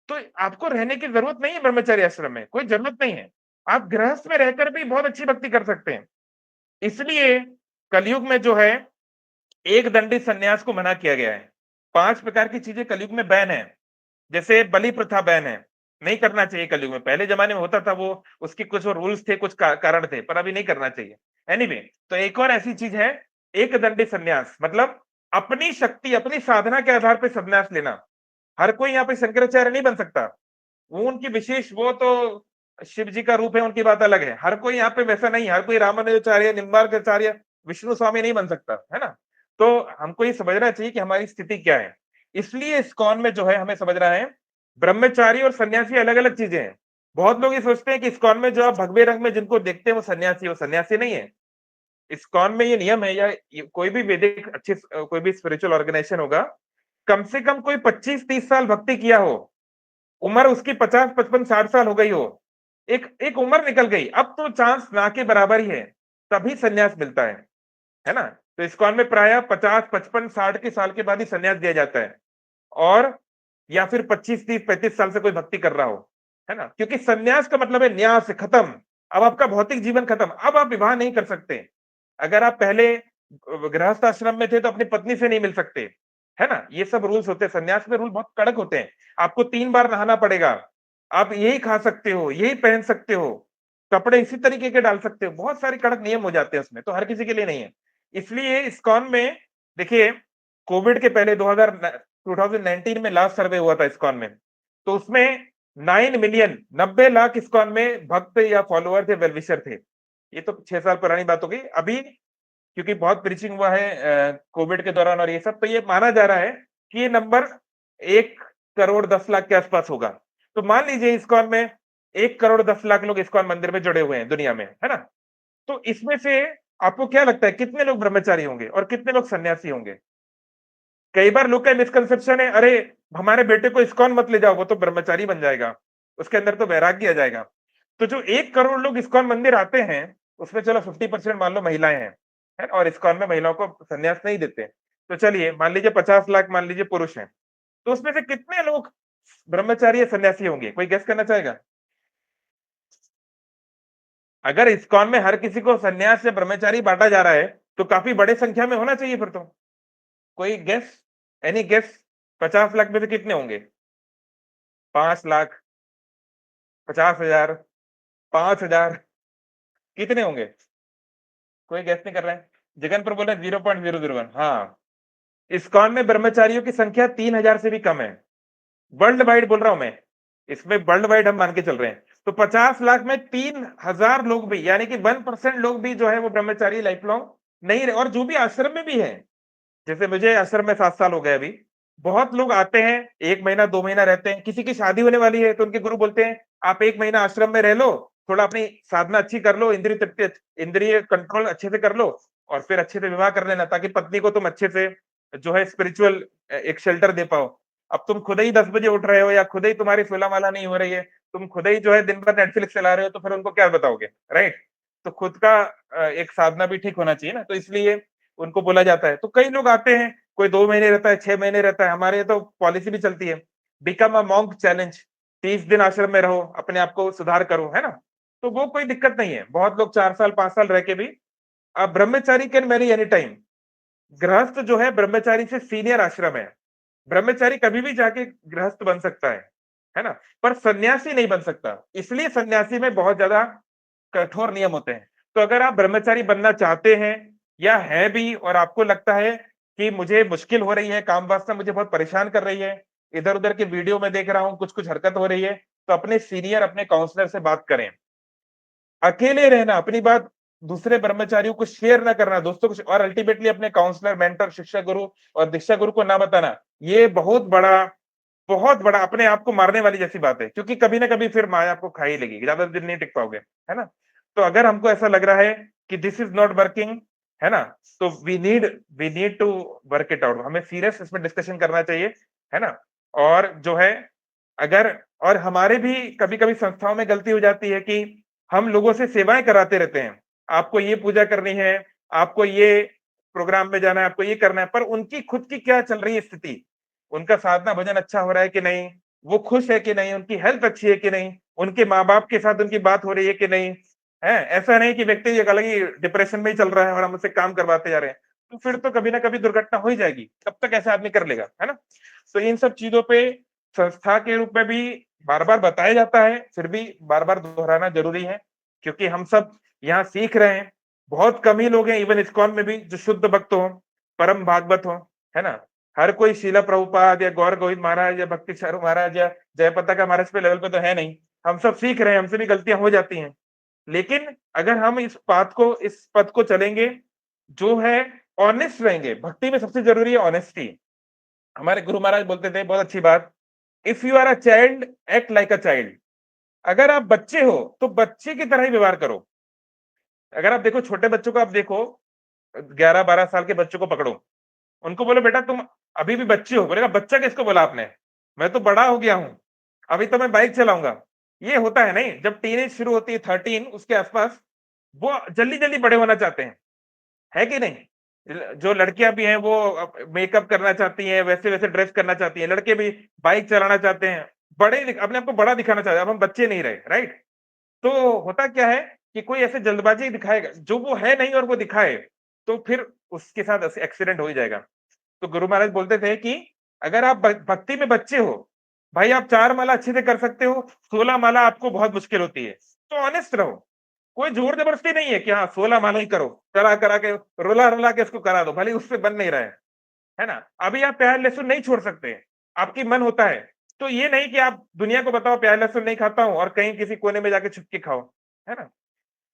तो आपको रहने की जरूरत नहीं है ब्रह्मचर्य आश्रम में, कोई जरूरत नहीं है। आप गृहस्थ में रहकर भी बहुत अच्छी भक्ति कर सकते हैं। इसलिए कलयुग में जो है एक दंडी संन्यास को मना किया गया है। 5 प्रकार की चीजें कलयुग में बैन है। जैसे बलि प्रथा बैन है, नहीं करना चाहिए कलयुग में, पहले जमाने में होता था वो, उसके कुछ रूल्स थे, कुछ कारण थे, पर अभी नहीं करना चाहिए। एनीवे, तो एक और ऐसी चीज है, एक दंडी संन्यास, मतलब अपनी शक्ति, अपनी साधना के आधार पर संन्यास लेना। हर कोई यहाँ पे शंकराचार्य नहीं बन सकता, वो उनकी विशेष, वो तो शिव जी का रूप है, उनकी बात अलग है। हर कोई यहाँ पे वैसा नहीं, हर कोई रामानुजाचार्य, निम्बार्काचार्य, विष्णु स्वामी नहीं बन सकता, है ना। तो हमको ये समझना चाहिए कि हमारी स्थिति क्या है। इसलिए इस्कॉन में जो है हमें समझना है, ब्रह्मचारी और सन्यासी अलग अलग चीजें हैं। बहुत लोग ये सोचते हैं कि इस्कॉन में जो आप भगवे रंग में जिनको देखते हैं वो सन्यासी नहीं है। इस्कॉन में ये नियम है, या कोई भी वैदिक अच्छी कोई भी स्पिरिचुअल ऑर्गेनाइजेशन होगा, कम से कम कोई 25-30 साल भक्ति किया हो, उम्र उसकी 50-55-60 साल हो गई हो, एक एक उम्र निकल गई, अब तो चांस ना के बराबर ही है, तभी सन्यास मिलता है ना। तो इस्कॉन में प्राय 50-55-60 के साल के बाद ही सन्यास दिया जाता है, और या फिर 25-30-35 साल से कोई भक्ति कर रहा हो, है ना, क्योंकि सन्यास का मतलब है न्यास, खत्म। अब आपका भौतिक जीवन खत्म, अब आप विवाह नहीं कर सकते। अगर आप पहले गृहस्थ आश्रम में थे तो अपनी पत्नी से नहीं मिल सकते, है ना, ये सब रूल्स होते हैं। सन्यास में रूल बहुत कड़क होते हैं, आपको 3 बार नहाना पड़ेगा, आप यही खा सकते हो, यही पहन सकते हो, कपड़े इसी तरीके के डाल सकते हो, बहुत सारे कड़क नियम हो जाते हैं उसमें, तो हर किसी के लिए नहीं है। इसलिए इस्कॉन में देखिए, कोविड के पहले 2019 में लास्ट सर्वे हुआ था इस्कॉन में, तो उसमें 9 मिलियन, 90 लाख इस्कॉन में भक्त या फॉलोअर थे, वेलविशर थे। ये तो 6 साल पुरानी बात हो गई। अभी क्योंकि बहुत प्रीचिंग हुआ है कोविड के दौरान और ये सब, तो ये माना जा रहा है कि ये नंबर 1 करोड़ 10 लाख के आसपास होगा। तो मान लीजिए इस्कॉन में 1 करोड़ 10 लाख लोग इस्कॉन मंदिर में जुड़े हुए हैं दुनिया में, है ना। तो इसमें से आपको क्या लगता है कितने लोग ब्रह्मचारी होंगे और कितने लोग सन्यासी होंगे? कई बार लोग का मिसकंसेप्शन है, अरे हमारे बेटे को इस्कॉन मत ले जाओ, वो तो ब्रह्मचारी बन जाएगा, उसके अंदर तो वैराग्य आ जाएगा। तो जो 1 करोड़ लोग इस्कॉन मंदिर आते हैं, उसमें चलो 50% मान लो महिलाएं हैं, है? और इस्कॉन में महिलाओं को संन्यास नहीं देते। तो चलिए मान लीजिए 50 लाख मान लीजिए पुरुष हैं, तो उसमें से कितने लोग ब्रह्मचारी या सन्यासी होंगे? कोई गेस करना चाहेगा? अगर इस्कॉन में हर किसी को सन्यास या ब्रह्मचारी बांटा जा रहा है तो काफी बड़े संख्या में होना चाहिए फिर तो। कोई गेस, एनी गेस? 50 लाख में से कितने होंगे? 5 लाख, 50,000, 5,000, कितने होंगे? कोई गेस नहीं कर रहा है? जगन पर बोल रहे 0.001। हाँ, इस्कॉन में ब्रह्मचारियों की संख्या 3,000 से भी कम है। वर्ल्ड वाइड बोल रहा हूं मैं, इसमें वर्ल्ड वाइड हम मान के चल रहे हैं। तो 50 लाख में 3,000 लोग भी, यानी कि 1% लोग भी जो है वो ब्रह्मचारी लाइफ लॉन्ग नहीं रहे। और जो भी आश्रम में भी है, जैसे मुझे आश्रम में 7 साल हो गए अभी, बहुत लोग आते हैं 1 महीना 2 महीना रहते हैं, किसी की शादी होने वाली है तो उनके गुरु बोलते हैं आप 1 महीना आश्रम में रह लो, थोड़ा अपनी साधना अच्छी कर लो, इंद्रिय तृप्ति, इंद्रिय कंट्रोल अच्छे से कर लो, और फिर अच्छे से विवाह कर लेना, ताकि पत्नी को तुम अच्छे से जो है स्पिरिचुअल एक शेल्टर दे पाओ। अब तुम खुद ही 10 बजे उठ रहे हो, या खुद ही तुम्हारी सोलह माला नहीं हो रही है, तुम खुद ही जो है दिन भर नेटफ्लिक्स चला रहे हो, तो फिर उनको क्या बताओगे, राइट? तो खुद का एक साधना भी ठीक होना चाहिए ना, तो इसलिए उनको बोला जाता है। तो कई लोग आते हैं, कोई 2 महीने रहता है, 6 महीने रहता है। हमारे तो पॉलिसी भी चलती है, बिकम अ मॉन्क चैलेंज, 30 दिन आश्रम में रहो, अपने आप को सुधार करो, है ना? तो वो कोई दिक्कत नहीं है। बहुत लोग 4 साल 5 साल रह के भी, अब ब्रह्मचारी कैन मैरी एनी टाइम। गृहस्थ जो है ब्रह्मचारी से सीनियर आश्रम है। ब्रह्मचारी कभी भी जाके गृहस्थ बन सकता है ना? पर सन्यासी नहीं बन सकता। इसलिए सन्यासी में बहुत ज्यादा कठोर नियम होते हैं। तो अगर आप ब्रह्मचारी बनना चाहते हैं या है भी, और आपको लगता है कि मुझे मुश्किल हो रही है, काम वासना मुझे बहुत परेशान कर रही है, इधर-उधर के वीडियो में देख रहा हूँ, कुछ-कुछ हरकत हो रही है, तो अपने सीनियर, अपने काउंसलर से बात करें। अकेले रहना, अपनी बात दूसरे ब्रह्मचारियों को शेयर ना करना, दोस्तों को, और अल्टीमेटली अपने काउंसलर, मेंटर, शिक्षा गुरु और दीक्षा गुरु को ना बताना, ये बहुत बड़ा अपने आप को मारने वाली जैसी बात है, क्योंकि कभी ना कभी फिर माया आपको खा ही लेगी, ज्यादा दिन नहीं टिक पाओगे, है ना? तो अगर हमको ऐसा लग रहा है कि दिस इज नॉट वर्किंग, है ना, तो we need to work it out. हमें सीरियस इसमें डिस्कशन करना चाहिए, है ना? और जो है, अगर, और हमारे भी कभी कभी संस्थाओं में गलती हो जाती है कि हम लोगों से सेवाएं कराते रहते हैं, आपको ये पूजा करनी है, आपको ये प्रोग्राम में जाना है, आपको ये करना है, पर उनकी खुद की क्या चल रही है स्थिति, उनका साधना भजन अच्छा हो रहा है कि नहीं, वो खुश है कि नहीं, उनकी हेल्थ अच्छी है कि नहीं, उनके माँ-बाप के साथ उनकी बात हो रही है कि नहीं, है? ऐसा नहीं कि व्यक्ति एक अलग ही डिप्रेशन में ही चल रहा है और हम उससे काम करवाते जा रहे हैं। तो फिर तो कभी ना कभी दुर्घटना हो ही जाएगी। कब तक ऐसा आदमी कर लेगा, है ना? तो इन सब चीज़ों पे संस्था के रूप में भी बार-बार बताया जाता है, फिर भी बार-बार दोहराना ज़रूरी है, क्योंकि हम सब यहाँ सीख रहे हैं। बहुत कम ही लोग हैं इवन इस्कॉन में भी जो शुद्ध भक्त हों, परम भागवत हों, है ना? हर कोई शीला प्रभुपाद या गौर गोविंद महाराज या भक्ति चारू महाराज या जयपताका महाराज पे लेवल पे तो है नहीं। हम सब सीख रहे हैं, हमसे भी गलतियां हो जाती हैं। लेकिन अगर हम इस पथ को चलेंगे, जो है ऑनेस्ट रहेंगे, भक्ति में सबसे जरूरी है ऑनेस्टी। हमारे गुरु महाराज बोलते थे बहुत अच्छी बात, if you are a child act like a child. अगर आप बच्चे हो तो बच्चे की तरह ही व्यवहार करो। अगर आप देखो छोटे बच्चों को, आप देखो 11-12 साल के बच्चों को पकड़ो, उनको बोलो बेटा तुम अभी भी बच्चे हो, बोलेगा बच्चा किसको बोला आपने, मैं तो बड़ा हो गया हूं, अभी तो मैं बाइक चलाऊंगा। ये होता है नहीं, जब टीनेज शुरू होती है 13 उसके आसपास, वो जल्दी जल्दी बड़े होना चाहते हैं, है कि नहीं? जो लड़कियां भी हैं वो मेकअप करना चाहती हैं, वैसे वैसे ड्रेस करना चाहती हैं, लड़के भी बाइक चलाना चाहते हैं, अपने आप को बड़ा दिखाना चाहते हैं। अब हम बच्चे नहीं रहे, राइट? तो होता क्या है कि कोई ऐसे जल्दबाजी दिखाएगा जो वो है नहीं और वो दिखाए, तो फिर उसके साथ ऐसे एक्सीडेंट हो ही जाएगा। तो गुरु महाराज बोलते थे कि अगर आप भक्ति में बच्चे हो, भाई आप 4 माला अच्छे से कर सकते हो, 16 माला आपको बहुत मुश्किल होती है, तो ऑनेस्ट रहो। कोई जोर जबरदस्ती नहीं है कि हाँ 16 माला ही करो, करा करा के रुला रुला के इसको करा दो, भले उससे बन नहीं रहा है ना? अभी आप प्याज लहसुन नहीं छोड़ सकते, आपकी मन होता है, तो ये नहीं कि आप दुनिया को बताओ प्याज लहसुन नहीं खाता हूं और कहीं किसी कोने में जाके छुप के खाओ, है ना?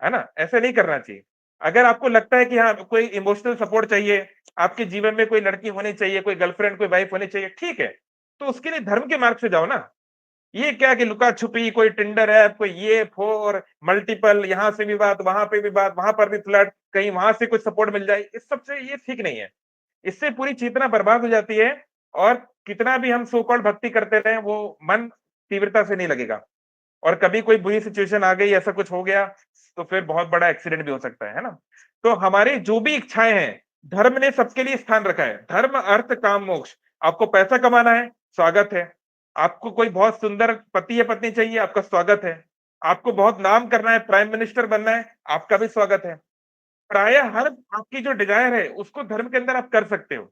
है ना? ऐसा नहीं करना चाहिए। अगर आपको लगता है कि हाँ, कोई इमोशनल सपोर्ट चाहिए, आपके जीवन में कोई लड़की होनी चाहिए, कोई गर्लफ्रेंड, कोई वाइफ होनी चाहिए, ठीक है। तो उसके लिए धर्म के मार्ग से जाओ ना। ये क्या कि लुका-छुपी, कोई टिंडर ऐप, कोई ये वो और मल्टीपल, यहाँ से भी बात, वहाँ पे भी बात, वहाँ पर भी फ्लर्ट, कहीं वहाँ से कुछ सपोर्ट मिल जाए, इस सब से ये ठीक नहीं है। इससे पूरी चेतना बर्बाद हो जाती है, और कितना भी हम सो कॉल्ड भक्ति करते रहें, वो मन तीव्रता से नहीं लगेगा। और कभी कोई बुरी सिचुएशन आ गई, ऐसा कुछ हो गया, तो फिर बहुत बड़ा एक्सीडेंट भी हो सकता है ना? तो हमारी जो भी इच्छाएँ हैं, धर्म ने सबके लिए स्थान रखा है। धर्म, अर्थ, काम, मोक्ष। आपको पैसा कमाना है, स्वागत है। आपको कोई बहुत सुंदर पति या पत्नी चाहिए, आपका स्वागत है। आपको बहुत नाम करना है, प्राइम मिनिस्टर बनना है, आपका भी स्वागत है। प्रायः हर आपकी जो डिजायर है उसको धर्म के अंदर आप कर सकते हो,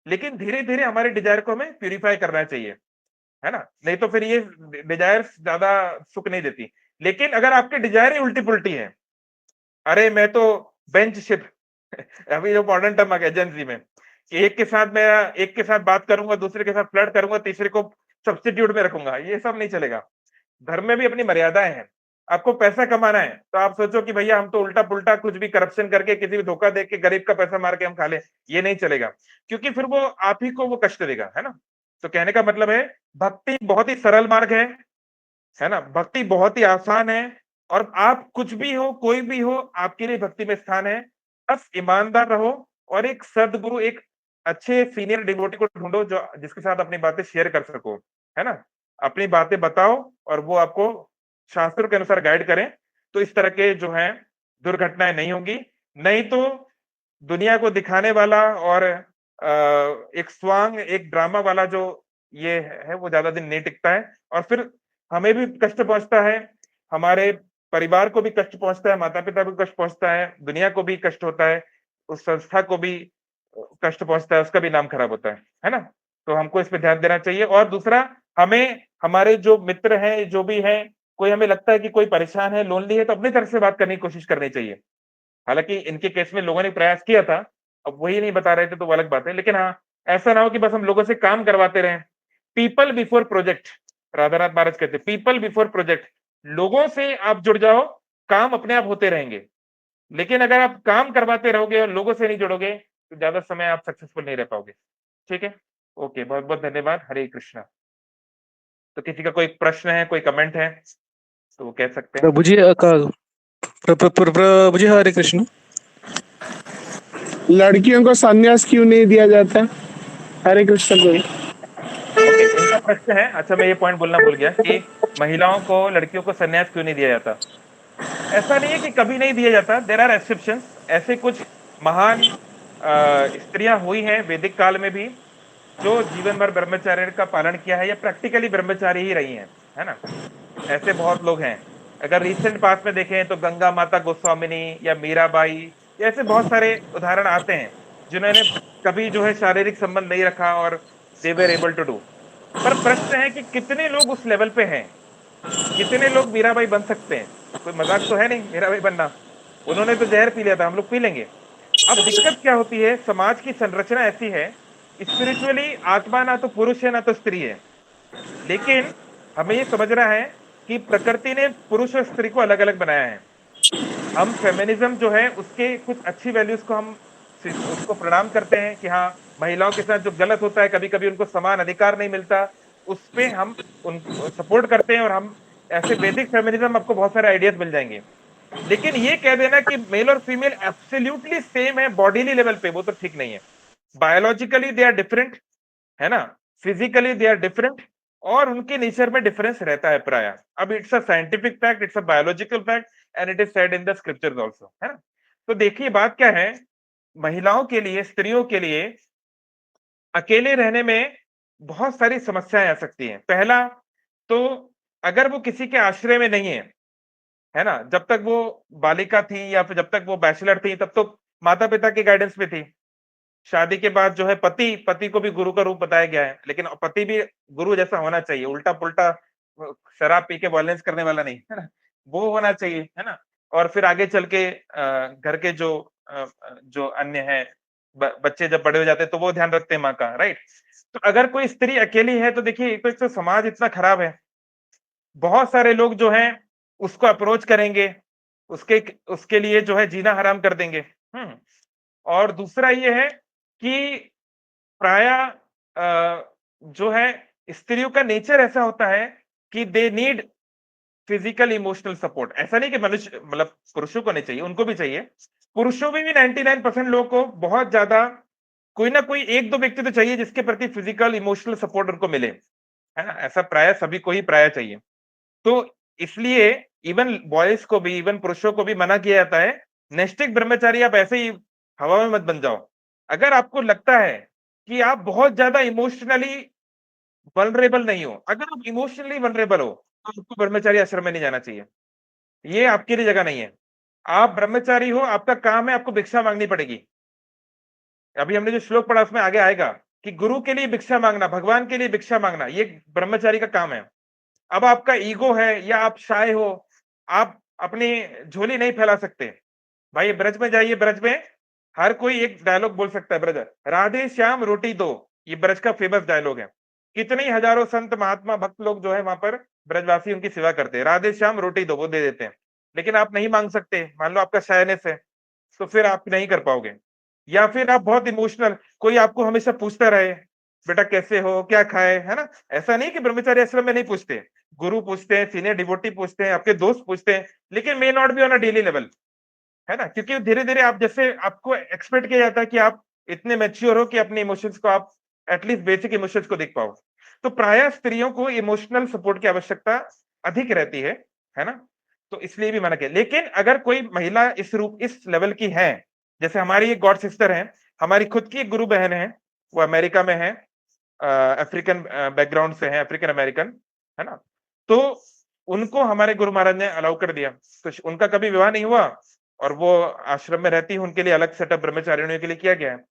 लेकिन धीरे-धीरे हमारे डिजायर को हमें प्यूरिफाई करना चाहिए, है ना? नहीं तो फिर ये डिजायर्स ज्यादा सुख नहीं देती। लेकिन अगर आपकी डिजायर ही उल्टी-पुल्टी है, अरे मैं तो बेंच शिप अभी जो मॉडर्न टर्म आ गया जेन ज़ी में, कि एक के साथ बात करूँगा, दूसरे के साथ फ्लर्ट करूँगा, तीसरे को सब्स्टिट्यूट में रखूँगा, ये सब नहीं चलेगा। धर्म में भी अपनी मर्यादाएँ हैं। आपको पैसा कमाना है, तो आप सोचो कि भैया हम तो उल्टा-पुल्टा कुछ भी करप्शन करके, किसी भी धोखा दे के गरीब का पैसा मार के हम खा लें, ये नहीं चलेगा। क्योंकि फिर वो आप ही को वो कष्ट देगा, है ना? तो कहने का मतलब है, भक्ति बहुत ही सरल मार्ग है ना? भक्ति बहुत ही आसान है और आप कुछ भी हो, कोई भी हो, आपके लिए भक्ति में स्थान है। बस ईमानदार रहो और एक सद्गुरु, एक अच्छे सीनियर डिवोटी को ढूँढो जो जिसके साथ अपनी बातें शेयर कर सको, है ना? अपनी बातें बताओ और वो आपको शास्त्रों के अनुसार गाइड करें, तो इस तरह के जो हैं दुर्घटनाएँ नहीं होंगी। नहीं तो दुनिया को दिखाने वाला और एक स्वांग, एक ड्रामा वाला जो ये है वो ज़्यादा दिन नहीं टिकता है और फिर हमें भी कष्ट पहुँचता है, हमारे परिवार को भी कष्ट पहुँचता है, माता-पिता को कष्ट पहुँचता है, दुनिया को भी कष्ट होता है, उस संस्था को भी कष्ट पहुँचता है, उसका भी नाम खराब होता है ना? तो हमको इस पे ध्यान देना चाहिए और दूसरा हमें हमारे जो मित्र हैं, जो भी हैं, कोई हमें लगता है कि कोई परेशान है, लोनली है, तो अपनी तरफ से बात करने की कोशिश करनी चाहिए। हालाँकि इनके केस में लोगों ने प्रयास किया था, अब वही नहीं बता रहे थे तो वो अलग बात है। लेकिन हाँ, ऐसा ना हो कि बस हम लोगों से काम करवाते रहें। पीपल बिफोर प्रोजेक्ट, राधानाथ महाराज कहते हैं, पीपल बिफोर प्रोजेक्ट। लोगों से आप जुड़ जाओ, काम अपने आप होते रहेंगे। लेकिन अगर आप काम करवाते रहोगे और लोगों से नहीं जुड़ोगे, तो ज़्यादा समय आप सक्सेसफुल नहीं रह पाओगे। ठीक है? ओके, बहुत-बहुत धन्यवाद। हरे कृष्णा। तो किसी का कोई प्रश्न है, कोई कमेंट है, तो वो कह सकते हैं। प्रभु जी प्रभु जी हरे कृष्ण। लड़कियों को संन्यास क्यों नहीं दिया जाता? हरे कृष्ण कोई। ओके, इनका प्रश्न है, अच्छा मैं ये पॉइंट बोलना भूल गया कि महिलाओं को, लड़कियों को संन्यास क्यों नहीं दिया जाता? ऐसा नहीं है कि कभी नहीं दिया जाता, देयर आर एक्सेप्शंस। ऐसे कुछ महान स्त्रियां हुई हैं वैदिक काल में भी, जो जीवन भर ब्रह्मचर्य का पालन किया है या प्रैक्टिकली ब्रह्मचारी ही रही हैं, है ना? ऐसे बहुत लोग हैं। अगर रिसेंट पास्ट में देखें तो गंगा माता गोस्वामिनी या मीराबाई, या ऐसे बहुत सारे उदाहरण आते हैं, जिन्होंने कभी जो है शारीरिक संबंध नहीं रखा और दे वर एबल टू डू। पर प्रश्न है कि कितने लोग उस लेवल पे हैं? कितने लोग मीराबाई बन सकते हैं? कोई मजाक तो है नहीं मीराबाई बनना। उन्होंने तो जहर पी लिया था, हम लोग पी लेंगे। अब दिक्कत क्या होती है, समाज की संरचना ऐसी है, स्पिरिचुअली आत्मा ना तो पुरुष है ना तो स्त्री है। लेकिन हमें ये समझना है कि प्रकृति ने पुरुष और स्त्री को अलग-अलग बनाया है। हम फेमिनिज्म जो है उसके कुछ अच्छी वैल्यूज को हम उसको प्रणाम करते हैं कि हाँ, महिलाओं के साथ जो गलत होता है, कभी-कभी उनको समान अधिकार नहीं मिलता, उस पे हम उन सपोर्ट करते हैं और हम ऐसे वैदिक फेमिनिज्म आपको बहुत सारे आइडियाज मिल जाएंगे। लेकिन ये कह देना कि मेल और फीमेल एब्सोल्युटली सेम है बॉडीली लेवल पे, वो तो ठीक नहीं है। बायोलॉजिकली दे आर डिफरेंट, है ना? फिजिकली दे आर डिफरेंट और उनके नेचर में डिफरेंस रहता है प्राय। अब it's a scientific fact, it's a biological fact and it is said in the scriptures also, है ना? तो देखिए बात क्या है, महिलाओं के लिए, स्त्रियों के लिए अकेले रहने में बहुत सारी समस्याएं आ सकती हैं। पहला तो अगर वो किसी के आश्रय में नहीं है ना? जब तक वो बालिका थी या फिर जब तक वो बैचलर थी, तब तो माता-पिता के गाइडेंस में थी। शादी के बाद जो है पति को भी गुरु का रूप बताया गया है, लेकिन पति भी गुरु जैसा होना चाहिए, उल्टा-पुल्टा शराब पी के वायलेंस करने वाला नहीं, है ना? वो होना चाहिए, है ना? और फिर आगे चल के घर के जो अन्य हैं, बच्चे जब बड़े हो जाते हैं तो वो ध्यान रखते हैं माँ का, राइट? तो अगर कोई स्त्री अकेली है तो देखिए एक तो समाज इतना खराब है, बहुत सारे लोग जो हैं उसको अप्रोच करेंगे, उसके उसके लिए जो है जीना हराम कर देंगे। और दूसरा ये है कि प्रायः जो है स्त्रियों का नेचर ऐसा होता है कि they need physical emotional support. ऐसा नहीं कि मनुष्य मतलब पुरुषों को नहीं चाहिए, उनको भी चाहिए। पुरुषों में भी 99% लोगों को बहुत ज्यादा कोई ना कोई 1-2 व्यक्ति तो चाहिए जिसके प्रति फिजिकल इमोशनल सपोर्ट उनको मिले, है ना? ऐसा प्रायः सभी को ही प्रायः चाहिए। तो इसलिए इवन बॉयज को भी, इवन पुरुषों को भी मना किया जाता है, नैष्ठिक ब्रह्मचारी आप ऐसे ही हवा में मत बन जाओ। अगर आपको लगता है कि आप बहुत ज्यादा इमोशनली वल्नरेबल नहीं हो, अगर आप इमोशनली वल्नरेबल हो, तो आपको ब्रह्मचारी आश्रम में नहीं जाना चाहिए। ये आपके लिए जगह नहीं है। आप ब्रह्मचारी हो, आपका काम है, आपको भिक्षा मांगनी पड़ेगी। अभी हमने जो श्लोक पढ़ा उसमें आगे आएगा कि गुरु के लिए भिक्षा मांगना, भगवान के लिए भिक्षा मांगना, ये ब्रह्मचारी का काम है। अब आपका ईगो है या आप शाय हो, आप अपनी झोली नहीं फैला सकते। भाई ब्रज में जाइए, ब्रज में हर कोई एक डायलॉग बोल सकता है, ब्रज राधे श्याम रोटी दो, ये ब्रज का फेमस डायलॉग है। कितने ही हजारों संत महात्मा भक्त लोग जो है वहां पर ब्रजवासी उनकी सेवा करते हैं, राधे श्याम रोटी दो वो दे देते हैं। लेकिन आप नहीं मांग सकते, मान लो आपका शायनेस है, तो फिर आप नहीं कर पाओगे। या फिर आप बहुत इमोशनल, कोई आपको हमेशा पूछता रहे बेटा कैसे हो, क्या खाए, है ना। ऐसा नहीं कि ब्रह्मचारी आश्रम में नहीं पूछते, गुरु पूछते हैं, सीनियर डिवोटी पूछते हैं, आपके दोस्त पूछते हैं, लेकिन may not be on a daily level, है ना। क्योंकि धीरे धीरे आप, जैसे आपको एक्सपेक्ट किया जाता है कि आप इतने मैच्योर हो कि अपने इमोशंस को आप एटलीस्ट बेसिक इमोशंस को देख पाओ। तो प्रायः स्त्रियों को इमोशनल सपोर्ट की आवश्यकता अधिक रहती है ना। तो इसलिए भी मना किया। लेकिन अगर कोई महिला इस रूप इस लेवल की है, जैसे हमारी एक गॉड सिस्टर है, हमारी खुद की एक गुरु बहन है, वो अमेरिका में है, अफ्रीकन बैकग्राउंड से है, अफ्रीकन अमेरिकन, है ना। तो उनको हमारे गुरु महाराज ने अलाउ कर दिया, तो उनका कभी विवाह नहीं हुआ और वो आश्रम में रहती है, उनके लिए अलग सेटअप ब्रह्मचारिणियों के लिए किया गया है।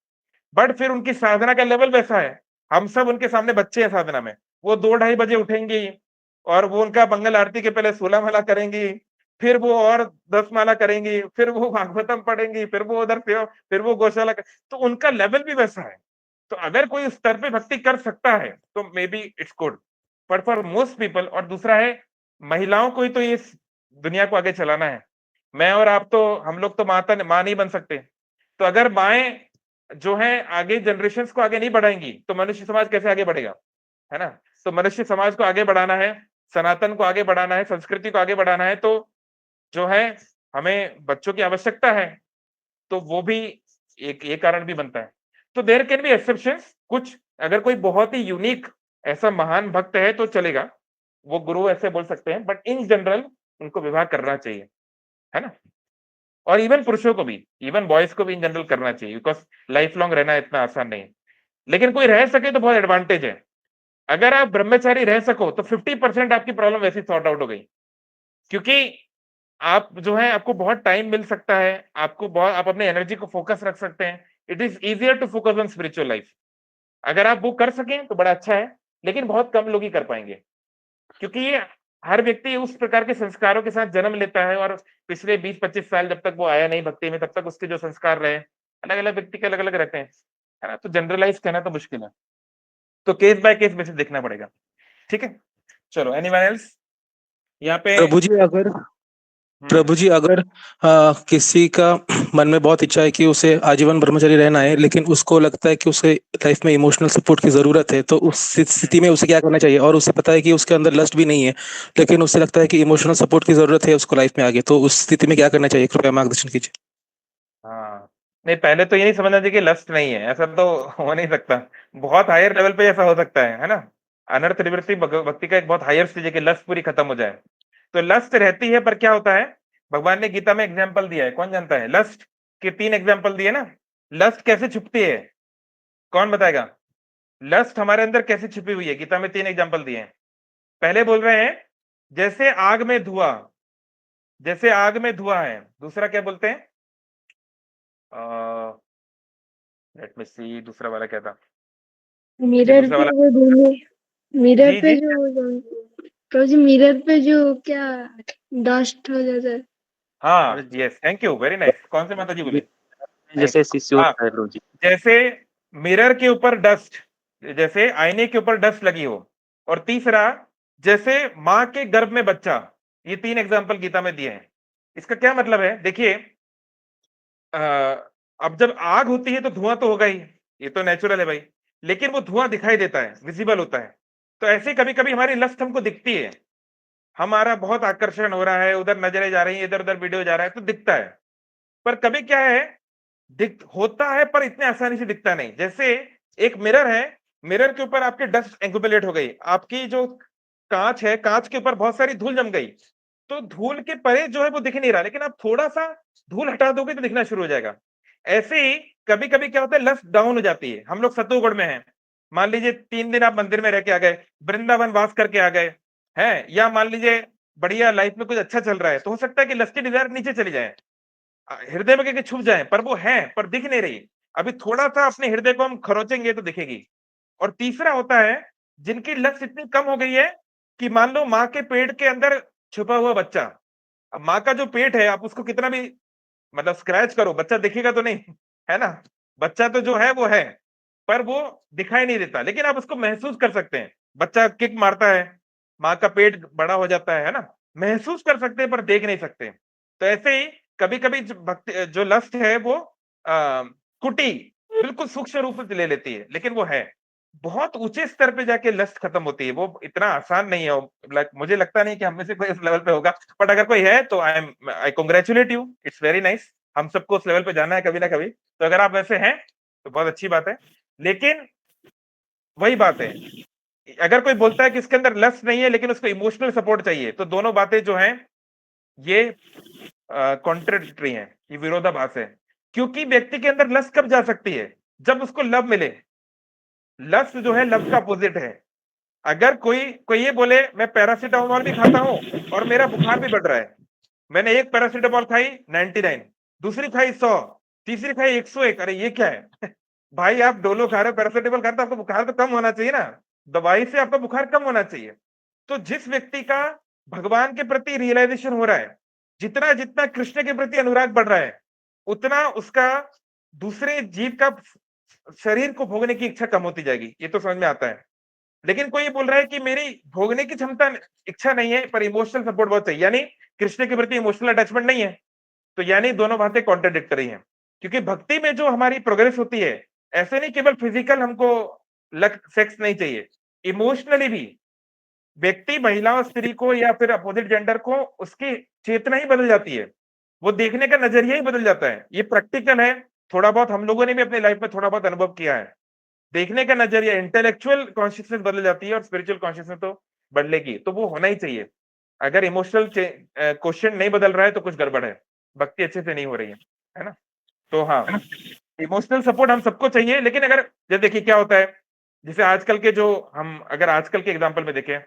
बट फिर उनकी साधना का लेवल वैसा है, हम सब उनके सामने बच्चे हैं साधना में। वो 2-2:30 बजे उठेंगी और वो उनका मंगल आरती के पहले 16 माला करेंगी, फिर वो और 10 माला करेंगी, फिर वो भागवतम पढ़ेंगी, फिर वो उधर फिर वो गौशाला तो उनका लेवल भी वैसा है। तो अगर कोई उस स्तर पे भक्ति कर सकता है तो may be it's good, but for most people. और दूसरा है, महिलाओं को ही तो इस दुनिया को आगे चलाना है। मैं और आप तो, हम लोग तो माँ नहीं बन सकते। तो अगर माएं जो है आगे जनरेशंस को आगे नहीं बढ़ाएंगी तो मनुष्य समाज कैसे आगे बढ़ेगा, है ना। तो मनुष्य समाज को आगे बढ़ाना है, सनातन को आगे बढ़ाना है, संस्कृति को आगे बढ़ाना है, तो जो है हमें बच्चों की आवश्यकता है। तो वो भी एक ये कारण भी बनता है। तो देयर कैन बी एक्सेप्शंस, कुछ अगर कोई बहुत ही यूनिक ऐसा महान भक्त है तो चलेगा, वो गुरु ऐसे बोल सकते हैं, बट इन जनरल उनको विवाह करना चाहिए, है ना। और इवन पुरुषों को भी, इवन बॉयज को भी इन जनरल करना चाहिए, बिकॉज लाइफ लॉन्ग रहना इतना आसान नहीं है। लेकिन कोई रह सके तो बहुत एडवांटेज है। अगर आप ब्रह्मचारी रह सको तो 50% आपकी प्रॉब्लम वैसे सॉर्ट आउट हो गई। क्योंकि आप जो है, आपको बहुत टाइम मिल सकता है, आपको बहुत, आप अपने एनर्जी को फोकस रख सकते हैं। It is easier to focus on spiritual life. अगर आप वो कर सकें तो बड़ा अच्छा है, लेकिन बहुत कम लोग ही कर पाएंगे। क्योंकि ये हर व्यक्ति उस प्रकार के संस्कारों के साथ जन्म लेता है, और पिछले 20-25 साल जब तक वो आया नहीं भक्ति में, तब तक उसके जो संस्कार रहे, अलग अलग व्यक्ति के अलग अलग रहते हैं, है ना। तो जनरलाइज कहना तो मुश्किल है, तो केस बाय केस बेसिस देखना पड़ेगा। ठीक है, चलो एनीवन एल्स यहाँ पे। प्रभु जी अगर प्रभु जी अगर किसी का मन में बहुत इच्छा है कि उसे आजीवन ब्रह्मचारी रहना है, लेकिन उसको लगता है कि उसे लाइफ में इमोशनल सपोर्ट की जरूरत है, तो उस स्थिति में उसे क्या करना चाहिए? और उसे पता है कि उसके अंदर लस्ट भी नहीं है, लेकिन उसे लगता है कि इमोशनल सपोर्ट की जरूरत है उसको लाइफ में आगे, तो उस स्थिति में क्या करना चाहिए? कृपया मार्गदर्शन कीजिए। हाँ, नहीं पहले तो ये नहीं समझना चाहिए कि लस्ट नहीं है, ऐसा तो हो नहीं सकता। बहुत हायर लेवल पे ऐसा हो सकता है ना। अनर्थ निवृत्ति भक्ति का एक बहुत हायर स्टेज है कि लस्ट पूरी खत्म हो जाए। तो लस्ट रहती है, पर क्या होता है, भगवान ने गीता में एग्जाम्पल दिया है, कौन जानता है? लस्ट के 3 एग्जाम्पल दिए ना। लस्ट कैसे छुपती है, कौन बताएगा? लस्ट हमारे अंदर कैसे छुपी हुई है, गीता में 3 एग्जाम्पल दिए हैं। पहले बोल रहे हैं जैसे आग में धुआं, जैसे आग में धुआं है। दूसरा क्या बोलते हैं? लेट मी सी, दूसरा वाला क्या था? मिरर दूसरा पे वाला, वो दोनों, मिरर जी पे जी, तो जी मिरर पे जो क्या डस्ट हो जाता है। हाँ yes, thank you, very nice. कौन से माता जी बोले? जैसे शिष्य हाँ, होता है प्रभु जी। जैसे मिरर के ऊपर डस्ट, जैसे आईने के ऊपर डस्ट लगी हो। और तीसरा, जैसे माँ के गर्भ में बच्चा। ये 3 एग्जाम्पल गीता में दिए हैं। इसका क्या मतलब है, देखिए, अब जब आग होती है तो धुआं तो होगा ही, ये तो नेचुरल है भाई। लेकिन वो धुआं दिखाई देता है, विजिबल होता है। तो ऐसे कभी कभी हमारी लस्ट हमको दिखती है, हमारा बहुत आकर्षण हो रहा है, उधर नजरें जा रही है, इधर उधर वीडियो जा रहा है, तो दिखता है। पर कभी क्या है, दिख होता है पर इतने आसानी से दिखता नहीं। जैसे एक मिरर है, मिरर के ऊपर आपके डस्ट एक्यूमुलेट हो गई, आपकी जो कांच है, कांच के ऊपर बहुत सारी धूल जम गई, तो धूल के परे जो है वो दिख नहीं रहा, लेकिन आप थोड़ा सा धूल हटा दोगे तो दिखना शुरू हो जाएगा। ऐसे ही कभी कभी क्या होता है, लस्ट डाउन हो जाती है। हम लोग सतुगुण में हैं, मान लीजिए 3 दिन आप मंदिर में रह के आ गए, वृंदावन वास करके आ गए हैं, या मान लीजिए बढ़िया लाइफ में कुछ अच्छा चल रहा है, तो हो सकता है कि लस्टी डिजायर नीचे चली जाए, हृदय में छुप जाए, पर वो है, पर दिख नहीं रही। अभी थोड़ा सा अपने हृदय को हम खरोचेंगे तो दिखेगी। और तीसरा होता है जिनकी लस्ट इतनी कम हो गई है कि मान लो माँ के पेट के अंदर छुपा हुआ बच्चा, अब माँ का जो पेट है आप उसको कितना भी मतलब स्क्रैच करो, बच्चा दिखेगा तो नहीं, है ना? बच्चा तो जो है वो है, पर वो दिखाई नहीं देता, लेकिन आप उसको महसूस कर सकते हैं। बच्चा किक मारता है, माँ का पेट बड़ा हो जाता है ना? महसूस कर सकते हैं पर देख नहीं सकते। तो ऐसे ही कभी-कभी जो भक्ति जो लस्ट है वो कुटी बिल्कुल सूक्ष्म रूप से ले लेती है, लेकिन वो है। बहुत ऊंचे स्तर पे जाके लस्ट खत्म होती है, वो इतना आसान नहीं है। मुझे लगता नहीं कि हम में से कोई इस लेवल पे होगा, बट अगर कोई है तो I congratulate you, it's very nice. हम सबको उस लेवल पे जाना है कभी ना कभी, तो अगर आप वैसे हैं तो बहुत अच्छी बात है। लेकिन वही बात है, अगर कोई बोलता है कि इसके अंदर लस्ट नहीं है लेकिन उसको इमोशनल सपोर्ट चाहिए, तो दोनों बातें जो हैं ये कॉन्ट्रडिक्टरी हैं, ये विरोधाभास है। क्योंकि व्यक्ति के अंदर लस्ट कब जा सकती है? जब उसको लव मिले। लस्ट जो है लव का अपोजिट है। अगर कोई कोई ये बोले मैं पैरासिटामोल भी खाता हूं और मेरा बुखार भी बढ़ रहा है, मैंने एक पैरासिटामोल खाई 99, दूसरी खाई 100, तीसरी खाई 101, अरे ये क्या है? भाई आप डोलो खा रहे हो, पैरासिटामोल खा रहे हो, तो आपका बुखार तो कम होना चाहिए ना, दवाई से आपका बुखार कम होना चाहिए। तो जिस व्यक्ति का भगवान के प्रति रियलाइजेशन हो रहा है, जितना जितना कृष्ण के प्रति अनुराग बढ़ रहा है, उतना उसका दूसरे जीव का शरीर को भोगने की इच्छा कम होती जाएगी, ये तो समझ में आता है। लेकिन कोई ये बोल रहा है कि मेरी भोगने की क्षमता इच्छा नहीं है पर इमोशनल सपोर्ट बहुत चाहिए, यानी कृष्ण के प्रति इमोशनल अटैचमेंट नहीं है, तो यानी दोनों बातें कॉन्ट्रडिक्टरी हैं। क्योंकि भक्ति में जो हमारी प्रोग्रेस होती है, ऐसे नहीं केवल फिजिकल हमको सेक्स नहीं चाहिए, इमोशनली भी व्यक्ति महिला और स्त्री को या फिर अपोजिट जेंडर को उसकी चेतना ही बदल जाती है, वो देखने का नजरिया ही बदल जाता है। ये प्रैक्टिकल है, थोड़ा बहुत हम लोगों ने भी अपनी लाइफ में थोड़ा बहुत अनुभव किया है। देखने का नजरिया, इंटेलेक्चुअल कॉन्शियसनेस बदल जाती है और स्पिरिचुअल कॉन्शियसनेस तो बदलेगी, तो वो होना ही चाहिए। अगर इमोशनल क्वेश्चन नहीं बदल रहा है तो कुछ गड़बड़ है, भक्ति अच्छे से नहीं हो रही है ना? तो हाँ, इमोशनल सपोर्ट हम सबको चाहिए, लेकिन अगर जैसे देखिए क्या होता है, जैसे आजकल के जो हम अगर आजकल के एग्जांपल में देखें,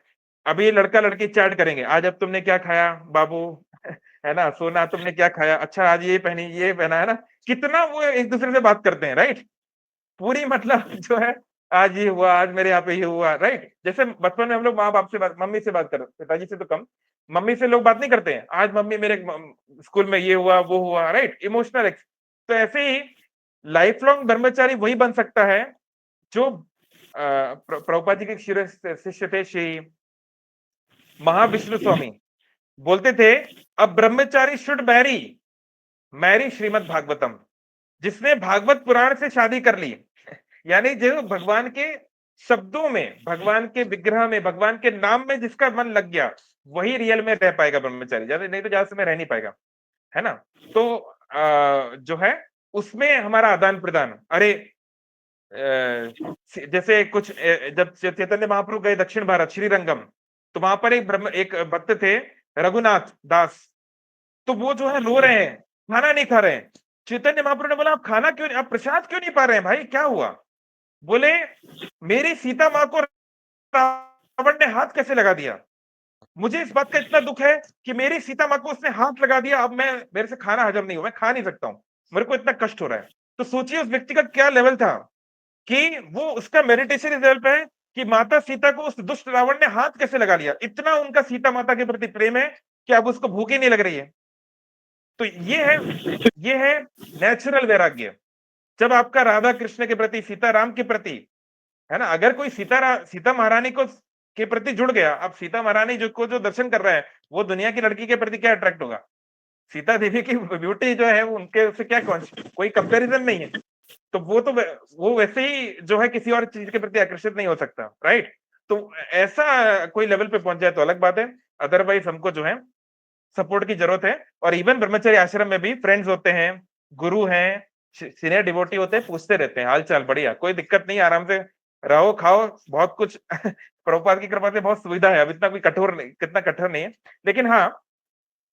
अभी लड़का लड़की चैट करेंगे, आज अब तुमने क्या खाया बाबू, है ना? सोना तुमने क्या खाया, अच्छा आज ये पहनी, ये पहना, है ना? कितना वो एक दूसरे से बात करते हैं, राइट? पूरी मतलब जो है, आज ये हुआ, आज मेरे यहाँ पे ये हुआ, राइट? जैसे बचपन में हम लोग माँ बाप से बात, मम्मी से बात कर, पिताजी से तो कम, मम्मी से लोग बात नहीं करते हैं, आज मम्मी मेरे स्कूल में ये हुआ वो हुआ, राइट? इमोशनल। तो ऐसे ही लाइफ लॉन्ग ब्रह्मचारी वही बन सकता है जो प्रभुपाद जी के शिष्य थे श्री महाविष्णु स्वामी, बोलते थे अब ब्रह्मचारी should marry marry Srimad Bhagavatam, जिसने भागवत पुराण से शादी कर ली, यानी जो भगवान के शब्दों में, भगवान के विग्रह में, भगवान के नाम में जिसका मन लग गया, वही रियल में रह पाएगा ब्रह्मचारी, ज्यादा नहीं तो ज्यादा समय रह नहीं पाएगा, है ना? तो जो है उसमें हमारा आदान प्रदान, अरे जैसे कुछ जब चैतन्य महाप्रभु गए दक्षिण भारत श्रीरंगम, तो वहां पर एक भक्त थे रघुनाथ दास, तो वो जो है रो रहे हैं, खाना नहीं खा रहे हैं। चैतन्य महाप्रभु ने बोला आप खाना क्यों, आप प्रसाद क्यों नहीं पा रहे हैं भाई, क्या हुआ? बोले मेरी सीता माँ को रावण ने हाथ कैसे लगा दिया, मुझे इस बात का इतना दुख है कि मेरी सीता माँ को उसने हाथ लगा दिया, अब मैं, मेरे से खाना हजम नहीं हुआ, मैं खा नहीं सकता हूँ, मेरे को इतना कष्ट हो रहा है। तो सोचिए उस व्यक्ति का क्या लेवल था कि वो, उसका मेडिटेशन इस लेवल पे है कि माता सीता को उस दुष्ट रावण ने हाथ कैसे लगा लिया, इतना उनका सीता माता के प्रति प्रेम है कि अब उसको भूख ही नहीं लग रही है। तो ये है नेचुरल वैराग्य, जब आपका राधा कृष्ण के प्रति, सीता राम के प्रति, है ना? अगर कोई सीता महारानी को के प्रति जुड़ गया, अब सीता महारानी जो दर्शन कर रहा है, वो दुनिया की लड़की के प्रति क्या अट्रैक्ट होगा? सीता देवी की ब्यूटी जो है उनके उससे क्या कोई कंपैरिजन नहीं है। तो वो वैसे ही जो है किसी और चीज के प्रति आकर्षित नहीं हो सकता, राइट? तो ऐसा कोई लेवल पे पहुंच जाए तो अलग बात है, अदरवाइज हमको जो है सपोर्ट की जरूरत है। और इवन ब्रह्मचर्य आश्रम में भी फ्रेंड्स होते हैं, गुरु हैं, सीनियर डिवोटी होते हैं, पूछते रहते हैं हाल चाल, बढ़िया, कोई दिक्कत नहीं, आराम से रहो खाओ, बहुत कुछ प्रभुपाद की कृपा से बहुत सुविधा है, अब इतना कोई कठोर नहीं, कितना कठोर नहीं है, लेकिन हाँ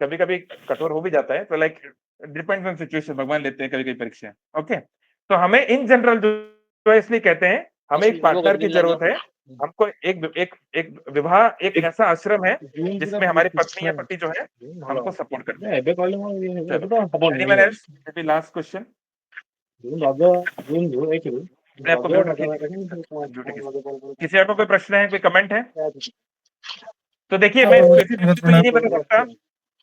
कभी कभी कठोर हो भी जाता है, तो लाइक डिपेंड्स ऑन सिचुएशन, भगवान लेते हैं कभी कभी परीक्षा। ओके, तो हमें इन जनरल जो इसलिए कहते हैं हमें एक पार्टनर की जरूरत है हमको एक एक एक विवाह एक ऐसा आश्रम है जिसमें हमारी पत्नी या पति जो है हमको सपोर्ट करते हैं। चलो, anyone else? May be last question. मैं आपको म्यूट किसी और को कोई प्रश्न है, कोई कमेंट है? तो देखिए, मैं स्पेसिफिकली तो ये नहीं बता सकता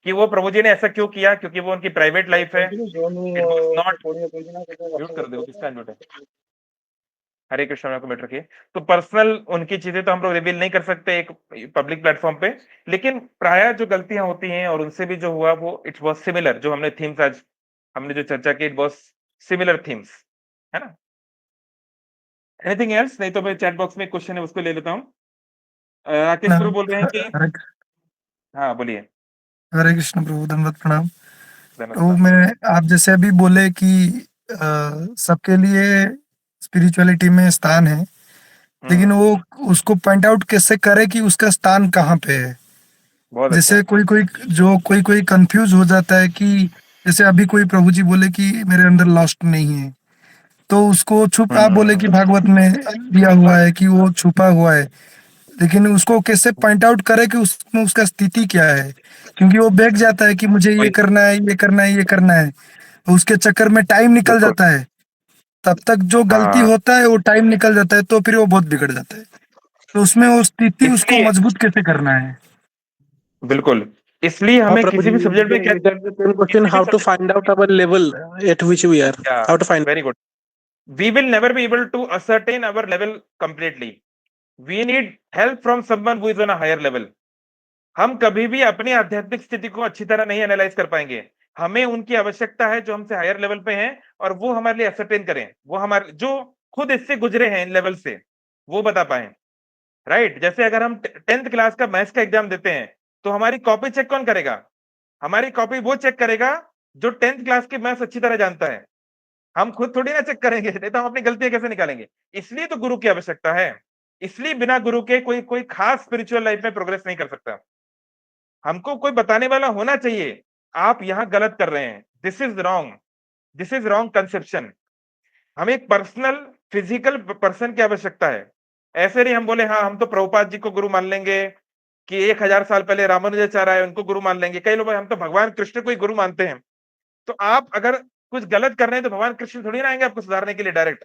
कि वो प्रभु जी ने ऐसा क्यों किया, क्योंकि वो उनकी प्राइवेट लाइफ है। It was not. म्यूट कर दो, किसका म्यूट है? हरे कृष्ण को म्यूट रखिए। तो पर्सनल उनकी चीजें तो हम लोग रिवील नहीं कर सकते एक पब्लिक प्लेटफॉर्म पे, लेकिन प्राय जो गलतियां होती हैं और उनसे भी जो हुआ वो इट वाज सिमिलर। जो हमने थीम्स आज हमने जो चर्चा की, इट वाज सिमिलर थीम्स, है ना? Anything else? नहीं तो मैं चैट बॉक्स में एक क्वेश्चन है उसको ले लेता हूँ। राकेश ना, प्रभु बोल रहे हैं कि हरे हाँ बोलिए। हरे कृष्ण प्रभु, दंडवत प्रणाम। तो धन्यवाद। मैं आप जैसे अभी बोले कि सबके लिए स्पिरिचुअलिटी में स्थान है, लेकिन वो उसको पॉइंट आउट कैसे करे कि उसका स्थान कहाँ पे है। बहुत अच्छा। जैसे कोई कोई कंफ्यूज हो जाता है कि जैसे अभी कोई प्रभु जी बोले कि मेरे अंदर लॉस्ट नहीं है, तो उसको छुप आप बोले कि भागवत में दिया हुआ है कि वो छुपा हुआ है, लेकिन उसको कैसे पॉइंट आउट करे कि उसमें उसका स्थिति क्या है, क्योंकि वो बैठ जाता है कि मुझे ये वही, करना है, ये करना है, ये करना है, तो उसके चक्कर में टाइम निकल बिल्कुल। जाता है। तब तक जो गलती हाँ, होता है वो टाइम निकल जाता है, तो फिर वो बहुत बिगड़ जाता है। तो उसमें वो स्थिति उसको इसलिए मजबूत कैसे करना है। बिल्कुल, इसलिए हाँ हमें प्रभु किसी जी, भी सब्जेक्ट में क्या that's the same question, किसी भी how to subject find out our level at which we are, या how to find very good. We will never be able to ascertain our level completely. We need help from someone who is on a higher level. हम कभी भी अपनी आध्यात्मिक स्थिति को अच्छी तरह नहीं एनालाइज कर पाएंगे। हमें उनकी आवश्यकता है जो हमसे हायर लेवल पे हैं, और वो हमारे लिए असरटेन करें, वो हमारे जो खुद इससे गुजरे हैं इन लेवल से, वो बता पाए। राइट? जैसे अगर हम 10th क्लास का मैथ्स का एग्जाम देते हैं, तो हमारी कॉपी चेक कौन करेगा? हमारी कॉपी वो चेक करेगा जो 10th क्लास की मैथ्स अच्छी तरह जानता है। हम खुद थोड़ी ना चेक करेंगे, नहीं तो हम अपनी गलतियां कैसे निकालेंगे? इसलिए तो गुरु की आवश्यकता है। इसलिए बिना गुरु के कोई कोई खास स्पिरिचुअल लाइफ में प्रोग्रेस नहीं कर सकता। हमको कोई बताने वाला होना चाहिए, आप यहां गलत कर रहे हैं, this is wrong, this is wrong conception. हमें एक पर्सनल फिजिकल पर्सन की आवश्यकता है। ऐसे नहीं हम बोले हाँ हम तो प्रभुपाद जी को गुरु मान लेंगे कि 1000 साल पहले रामानुजाचार्य आए उनको गुरु मान लेंगे। कई लोग हम तो भगवान कृष्ण को ही गुरु मानते हैं। तो आप अगर कुछ गलत कर रहे हैं तो भगवान कृष्ण थोड़ी ना आएंगे आपको सुधारने के लिए डायरेक्ट,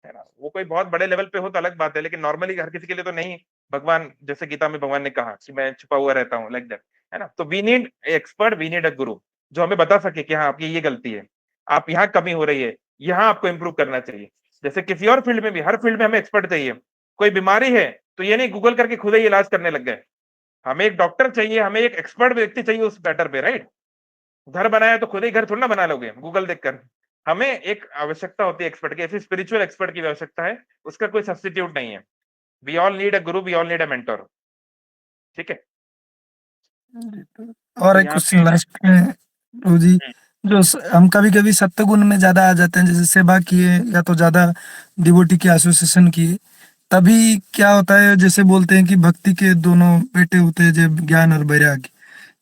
है ना? वो कोई बहुत बड़े लेवल पे हो तो अलग बात है, लेकिन नॉर्मली हर किसी के लिए तो नहीं। भगवान जैसे गीता में भगवान ने कहा कि मैं छुपा हुआ रहता हूँ, लाइक दैट, है ना? तो we need expert, we need a guru जो हमें बता सके कि हाँ आपकी ये गलती है, आप यहाँ कमी हो रही है, यहाँ आपको इंप्रूव करना चाहिए। जैसे किसी और फील्ड में भी, हर फील्ड में हमें एक्सपर्ट चाहिए। कोई बीमारी है तो ये नहीं गूगल करके खुद ही इलाज करने लग गए। हमें एक डॉक्टर चाहिए, हमें एक एक्सपर्ट व्यक्ति चाहिए उस मैटर पे, राइट? घर बनाया तो खुद ही घर थोड़ा ना बना लोगे गूगल देखकर। हमें एक आवश्यकता होती है एक्सपर्ट की, ऐसी स्पिरिचुअल एक्सपर्ट की आवश्यकता है, उसका कोई सब्स्टिट्यूट नहीं है। We all need a guru, we all need a mentor. ठीक है? और तो एक यहाँ पे क्वेश्चन लास्ट में प्रभु जी, हम कभी कभी सत्वगुण में ज्यादा आ जाते हैं, जैसे सेवा किए या तो ज्यादा डिवोटी की एसोसिएशन किए, तभी क्या होता है, जैसे बोलते हैं कि भक्ति के दोनों बेटे होते हैं, जब ज्ञान और वैराग्य,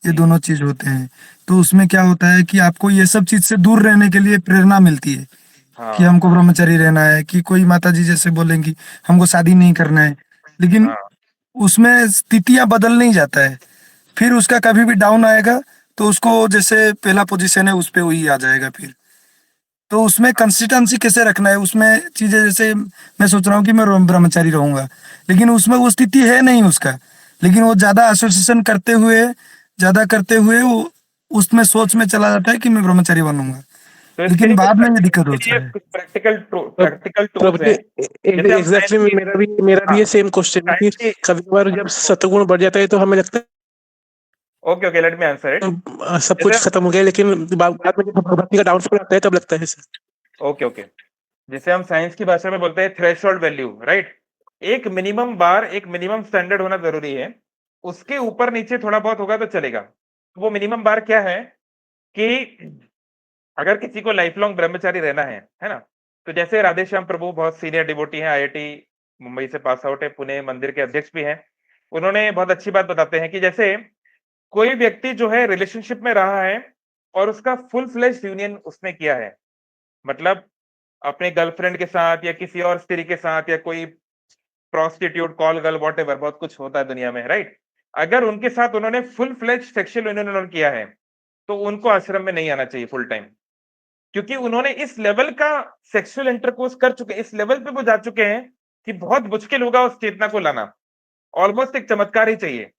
ये जी, दोनों चीज होते हैं। तो उसमें क्या होता है कि आपको ये सब चीज से दूर रहने के लिए प्रेरणा मिलती है कि हाँ हमको ब्रह्मचारी रहना है, कि कोई माता जी जैसे बोलेंगी हमको शादी नहीं करना है, लेकिन हाँ उसमें स्थितियां बदल नहीं जाता है। फिर उसका कभी भी डाउन आएगा तो उसको जैसे पहला पोजीशन है उस पे वही आ जाएगा फिर। तो उसमें कंसिस्टेंसी कैसे रखना है, उसमें चीजें जैसे मैं सोच रहा हूँ कि मैं ब्रह्मचारी रहूंगा, लेकिन उसमें वो स्थिति है नहीं उसका, लेकिन वो ज्यादा एसोसिएशन करते हुए वो उसमें सोच में चला जाता है कि मैं ब्रह्मचारी बनूंगा, तो इसके लेकिन लिए बाद में ये दिक्कत इसके होता लिए है। कुछ प्रैक्टिकल प्रभ- प्रैक्टिकल प्रभु टूल्स जी, हैं। जैसे हम साइंस एग्जैक्टली की, मेरा भी हाँ ये सेम क्वेश्चन है कि साइंस की, कभी कभार जब सतगुण बढ़ जाता है तो हमें लगता है okay okay let me answer it. सब जैसे कुछ खत्म हो गया, लेकिन बाद में जब भक्ति का डाउनफॉल आता है तब लगता है सर। ओके ओके, जैसे हम साइंस की भाषा में बोलते हैं थ्रेशोल्ड वैल्यू, राइट? एक मिनिमम बार, एक मिनिमम स्टैंडर्ड होना जरूरी है। उसके ऊपर नीचे थोड़ा बहुत होगा तो चलेगा। वो मिनिमम बार क्या है कि अगर किसी को लाइफ लॉन्ग ब्रह्मचारी रहना है ना? तो जैसे राधे श्याम प्रभु बहुत सीनियर डिवोटी हैं, आईआईटी मुंबई से पास आउट है, पुणे मंदिर के अध्यक्ष भी हैं। उन्होंने बहुत अच्छी बात बताते हैं कि जैसे कोई व्यक्ति जो है रिलेशनशिप में रहा है और उसका फुल फ्लेज्ड यूनियन उसने किया है, मतलब अपने गर्लफ्रेंड के साथ या किसी और स्त्री के साथ या कोई प्रोस्टिट्यूट, कॉल गर्ल, व्हाटएवर, बहुत कुछ होता है दुनिया में, राइट? अगर उनके साथ उन्होंने फुल फ्लेज सेक्सुअल यूनियन किया है तो उनको आश्रम में नहीं आना चाहिए फुल टाइम, क्योंकि उन्होंने इस लेवल का सेक्सुअल इंटरकोर्स कर चुके हैं, इस लेवल पे वो जा चुके हैं कि बहुत मुश्किल होगा उस चेतना को लाना, ऑलमोस्ट एक चमत्कार ही चाहिए।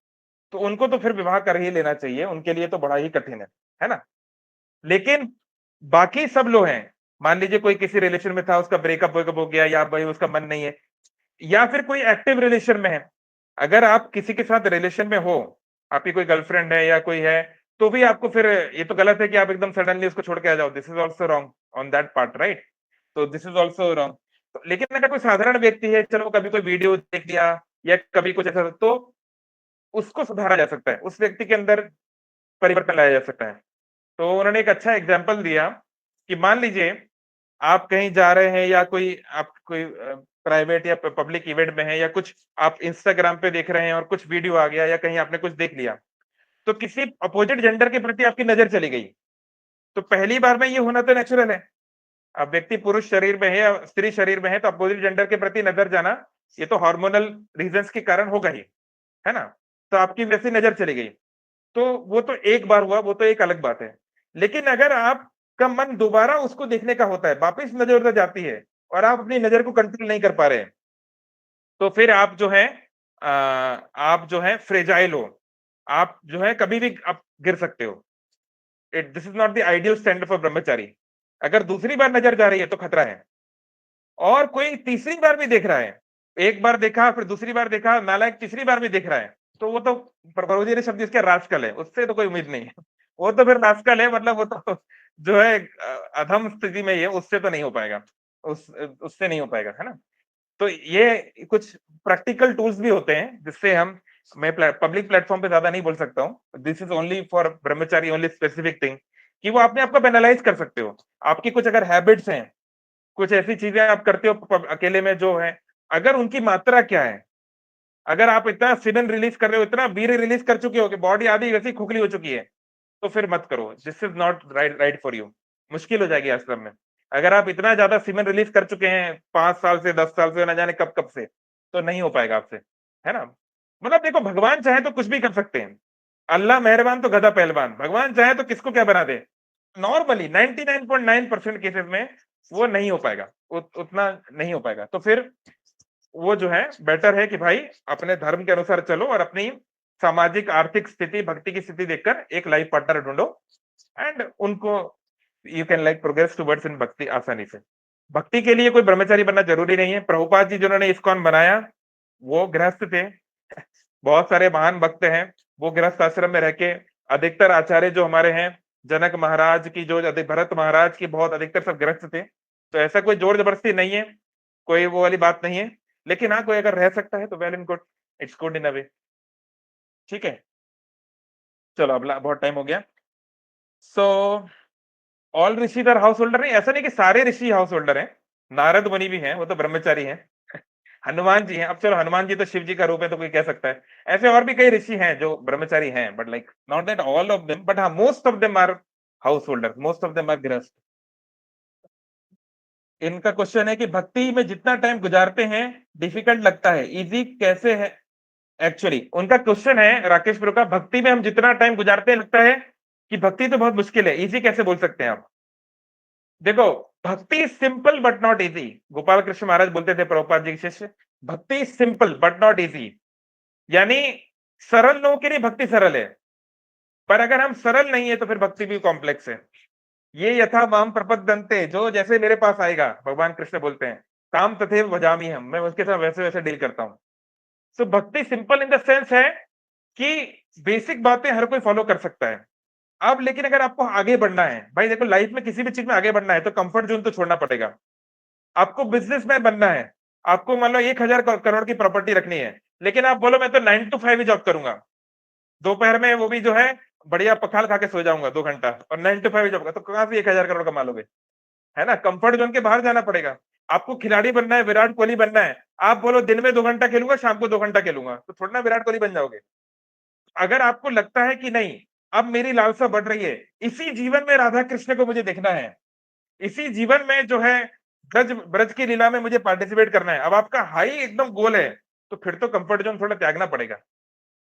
तो उनको तो फिर विवाह कर ही लेना चाहिए, उनके लिए तो बड़ा ही कठिन है ना? लेकिन बाकी सब लोग हैं, मान लीजिए कोई किसी रिलेशन में था, उसका ब्रेकअप वेकअप हो गया, या भाई उसका मन नहीं है, या फिर कोई एक्टिव रिलेशन में है। अगर आप किसी के साथ रिलेशन में हो, आपकी कोई गर्लफ्रेंड है या कोई है, तो भी आपको फिर ये तो गलत है कि आप एकदम सडनली उसको छोड़ के आ जाओ। This is also wrong on that part, right? तो दिस इज ऑल्सो रॉन्ग। लेकिन अगर कोई साधारण व्यक्ति है, चलो कभी कोई वीडियो देख लिया या कभी कुछ ऐसा, तो उसको सुधारा जा सकता है, उस व्यक्ति के अंदर परिवर्तन लाया जा सकता है। तो उन्होंने एक अच्छा एग्जाम्पल दिया कि मान लीजिए आप कहीं जा रहे हैं, या आप कोई प्राइवेट या पब्लिक इवेंट में है, या कुछ आप इंस्टाग्राम पे देख रहे हैं और कुछ वीडियो आ गया या कहीं आपने कुछ देख लिया, तो किसी अपोजिट जेंडर के प्रति आपकी नजर चली गई। तो पहली बार में ये होना तो नेचुरल है। अब व्यक्ति पुरुष शरीर में है या स्त्री शरीर में है, तो अपोजिट जेंडर के प्रति नजर जाना ये तो हार्मोनल रीजंस के कारण होगा ही, है ना? तो आपकी वैसी नजर चली गई, तो वो तो एक बार हुआ, वो तो एक अलग बात है। लेकिन अगर आपका मन दोबारा उसको देखने का होता है, वापिस नजर उधर जाती है और आप अपनी नजर को कंट्रोल नहीं कर पा रहे, तो फिर आप जो है फ्रेजाइल हो, आप जो है कभी भी आप गिर सकते हो। This is not the ideal standard for ब्रह्मचारी। अगर दूसरी बार नजर जा रही है तो खतरा है, और कोई तीसरी बार भी देख रहा है, एक बार देखा फिर दूसरी बार देखा, नालायक तीसरी बार भी देख रहा है, तो वो तो प्रभु जी ने शब्द इसका रास्कल है, उससे तो कोई उम्मीद नहीं है। वो तो फिर रास्कल है, मतलब वो तो जो है अधम स्थिति में ही है, उससे तो नहीं हो पाएगा, उससे नहीं हो पाएगा, है ना? तो ये कुछ प्रैक्टिकल टूल्स भी होते हैं जिससे मैं पब्लिक प्लेटफॉर्म पे ज्यादा नहीं बोल सकता हूँ। This is only for Brahmachari, only specific thing, कि वो अपने आप को एनालाइज कर सकते हो। आपकी कुछ अगर हैबिट्स हैं, कुछ ऐसी चीजें आप करते हो अकेले में जो है, अगर उनकी मात्रा क्या है, अगर आप इतना सीमेन रिलीज कर रहे हो, इतना वीर्य रिलीज कर चुके हो कि बॉडी आधी वैसी खोखली हो चुकी है, तो फिर मत करो। This is not right for you. मुश्किल हो जाएगी आश्रम में। अगर आप इतना ज्यादा सीमेन रिलीज कर चुके हैं 5 साल से, 10 साल से, ना जाने कब कब से, तो नहीं हो पाएगा आपसे, है ना? मतलब देखो, भगवान चाहे तो कुछ भी कर सकते हैं। अल्लाह मेहरबान तो गधा पहलवान, भगवान चाहे तो किसको क्या बना दे। नॉर्मली 99.9% केसेस में वो नहीं हो पाएगा, उतना नहीं हो पाएगा। तो फिर वो जो है बेटर है कि भाई अपने धर्म के अनुसार चलो, और अपनी सामाजिक आर्थिक स्थिति, भक्ति की स्थिति देखकर एक लाइफ पार्टनर ढूंढो, एंड उनको you can like progress towards in bhakti आसानी से। भक्ति के लिए कोई ब्रह्मचारी बनना जरूरी नहीं है। प्रभुपाद जी जिन्होंने इस्कॉन बनाया वो गृहस्थ थे। बहुत सारे महान भक्त हैं वो गृहस्थ आश्रम में रह के, अधिकतर आचार्य जो हमारे हैं, जनक महाराज की जो भरत महाराज की, बहुत अधिकतर सब गृहस्थ थे। तो ऐसा कोई जोर जबरदस्ती नहीं है, कोई वो वाली बात नहीं है। लेकिन हाँ, कोई अगर रह सकता है तो well and good, it's good in a way. ठीक है, चलो अब बहुत टाइम हो गया। So all rishi are householder नहीं, ऐसा नहीं कि सारे ऋषि हाउस होल्डर हैं। नारद मुनि भी हैं, वो तो ब्रह्मचारी हैं। हनुमान जी हैं। अब चलो, हनुमान जी तो शिव जी का रूप है तो कोई कह सकता है। ऐसे और भी कई ऋषि हैं जो ब्रह्मचारी हैं, but like not that all of them, but हाँ, most of them are householder, most of them are grihastha. इनका क्वेश्चन है कि भक्ति में जितना टाइम गुजारते हैं डिफिकल्ट लगता है, इजी कैसे है? एक्चुअली उनका क्वेश्चन है राकेश प्रो का, भक्ति में हम जितना टाइम गुजारते हैं लगता है कि भक्ति तो बहुत मुश्किल है, इजी कैसे बोल सकते हैं आप? देखो, भक्ति simple but not easy. Gopal Krishna Maharaj बोलते थे प्रभुपाद जी के शिष्य, भक्ति सिंपल बट नॉट इजी। यानी सरल लोगों के लिए भक्ति सरल है, पर अगर हम सरल नहीं है तो फिर भक्ति भी कॉम्प्लेक्स है। ये यथा माम प्रपद्यन्ते, जो जैसे मेरे पास आएगा, भगवान कृष्ण बोलते हैं, काम तथैव भजामि हम, मैं उसके साथ वैसे वैसे डील करता हूं। सो भक्ति सिंपल इन द सेंस है कि बेसिक बातें हर कोई फॉलो कर सकता है। अब लेकिन अगर आपको आगे बढ़ना है, भाई देखो, लाइफ में किसी भी चीज में आगे बढ़ना है तो कंफर्ट जोन तो छोड़ना पड़ेगा। आपको बिजनेसमैन बनना है, आपको मान लो 1,000 करोड़ की प्रॉपर्टी रखनी है, लेकिन आप बोलो मैं तो 9 to 5 ही जॉब करूंगा, दोपहर में वो भी जो है बढ़िया पखाल खा के सो जाऊंगा 2 घंटा, और 9 to 5 जॉब का, तो कहां से 1,000 करोड़ कमा लोगे? है ना? कंफर्ट जोन के बाहर जाना पड़ेगा। आपको खिलाड़ी बनना है, विराट कोहली बनना है, आप बोलो दिन में 2 घंटा खेलूंगा, शाम को 2 घंटा खेलूंगा, तो थोड़ा ना विराट कोहली बन जाओगे। अगर आपको लगता है कि नहीं, अब मेरी लालसा बढ़ रही है, इसी जीवन में राधा कृष्ण को मुझे देखना है, इसी जीवन में जो है ब्रज ब्रज की लीला में मुझे पार्टिसिपेट करना है, अब आपका हाई एकदम गोल है, तो फिर तो कंफर्ट जोन थोड़ा त्यागना पड़ेगा।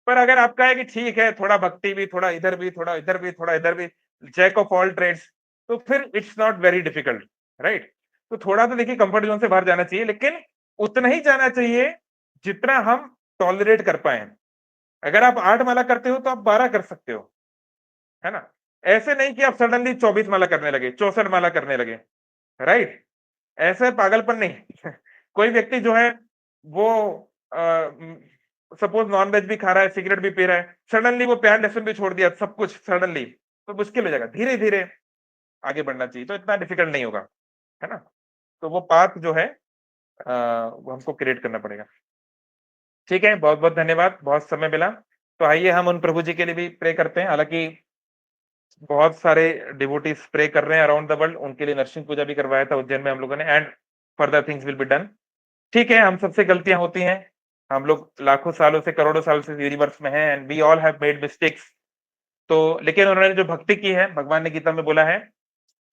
पर अगर आपका है कि ठीक है, थोड़ा भक्ति भी, थोड़ा इधर भी, थोड़ा इधर भी, थोड़ा इधर भी, जैक ऑफ ऑल ट्रेड्स, तो फिर it's not very difficult, right? तो थोड़ा तो देखिए कंफर्ट जोन से बाहर जाना चाहिए, लेकिन उतना ही जाना चाहिए जितना हम टॉलरेट कर पाए। अगर आप 8 माला करते हो तो आप 12 कर सकते हो, है ना? ऐसे नहीं कि आप सडनली 24 माला करने लगे, 64 माला करने लगे, राइट? ऐसे पागलपन नहीं। कोई व्यक्ति जो है वो सपोज नॉनवेज भी खा रहा है, सिगरेट भी पी रहा है, सडनली वो प्याज लहसुन भी छोड़ दिया, सब कुछ सडनली, तो मुश्किल हो जाएगा। धीरे धीरे आगे बढ़ना चाहिए, तो इतना डिफिकल्ट नहीं होगा, है ना? तो वो पाथ जो है वो हमको क्रिएट करना पड़ेगा। ठीक है, बहुत बहुत धन्यवाद, बहुत समय मिला। तो आइए हम उन प्रभु जी के लिए भी प्रे करते हैं। हालांकि बहुत सारे डिवोटीज प्रे कर रहे हैं अराउंड द वर्ल्ड, उनके लिए नरसिंह पूजा भी करवाया था उज्जैन में हम लोगों ने, and further things will be done. ठीक है, हम सबसे गलतियां होती हैं, हम लोग लाखों सालों से, करोड़ों साल से यूनिवर्स में हैं, and we all have made mistakes. तो लेकिन उन्होंने जो भक्ति की है, भगवान ने गीता में बोला है,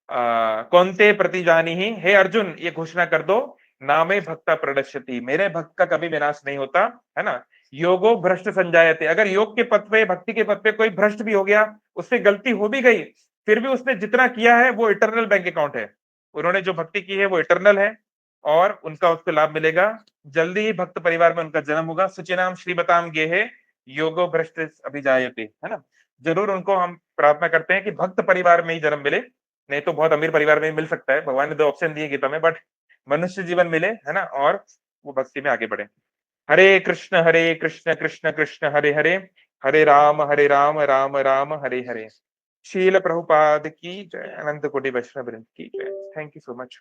कौनते प्रतिजानी ही, हे अर्जुन ये घोषणा कर दो, नामे भक्ता प्रणश्यति, मेरे भक्त का कभी विनाश नहीं होता, है ना? योगो भ्रष्ट संजायते, अगर योग के पथ पे, भक्ति के पथ पे कोई भ्रष्ट भी हो गया, उससे गलती हो भी गई, फिर भी उसने जितना किया है वो इटरनल बैंक अकाउंट है। उन्होंने जो भक्ति की है वो इटरनल है, और उनका उसको लाभ मिलेगा। जल्दी ही भक्त परिवार में उनका जन्म होगा। सुचिनाम श्रीबताम गेहे योगो भ्रष्ट अभिजायते, है ना? जरूर उनको हम प्रार्थना करते हैं कि भक्त परिवार में ही जन्म मिले, नहीं तो बहुत अमीर परिवार में मिल सकता है, भगवान ने 2 ऑप्शन दिए गीता में, बट मनुष्य जीवन मिले, है ना? और वो भक्ति में आगे बढ़े। हरे कृष्ण कृष्ण कृष्ण हरे हरे, हरे राम राम राम हरे हरे। शील प्रभुपाद की जय, अनंत कोटि वैष्णव वृंद की जय। Thank you so much.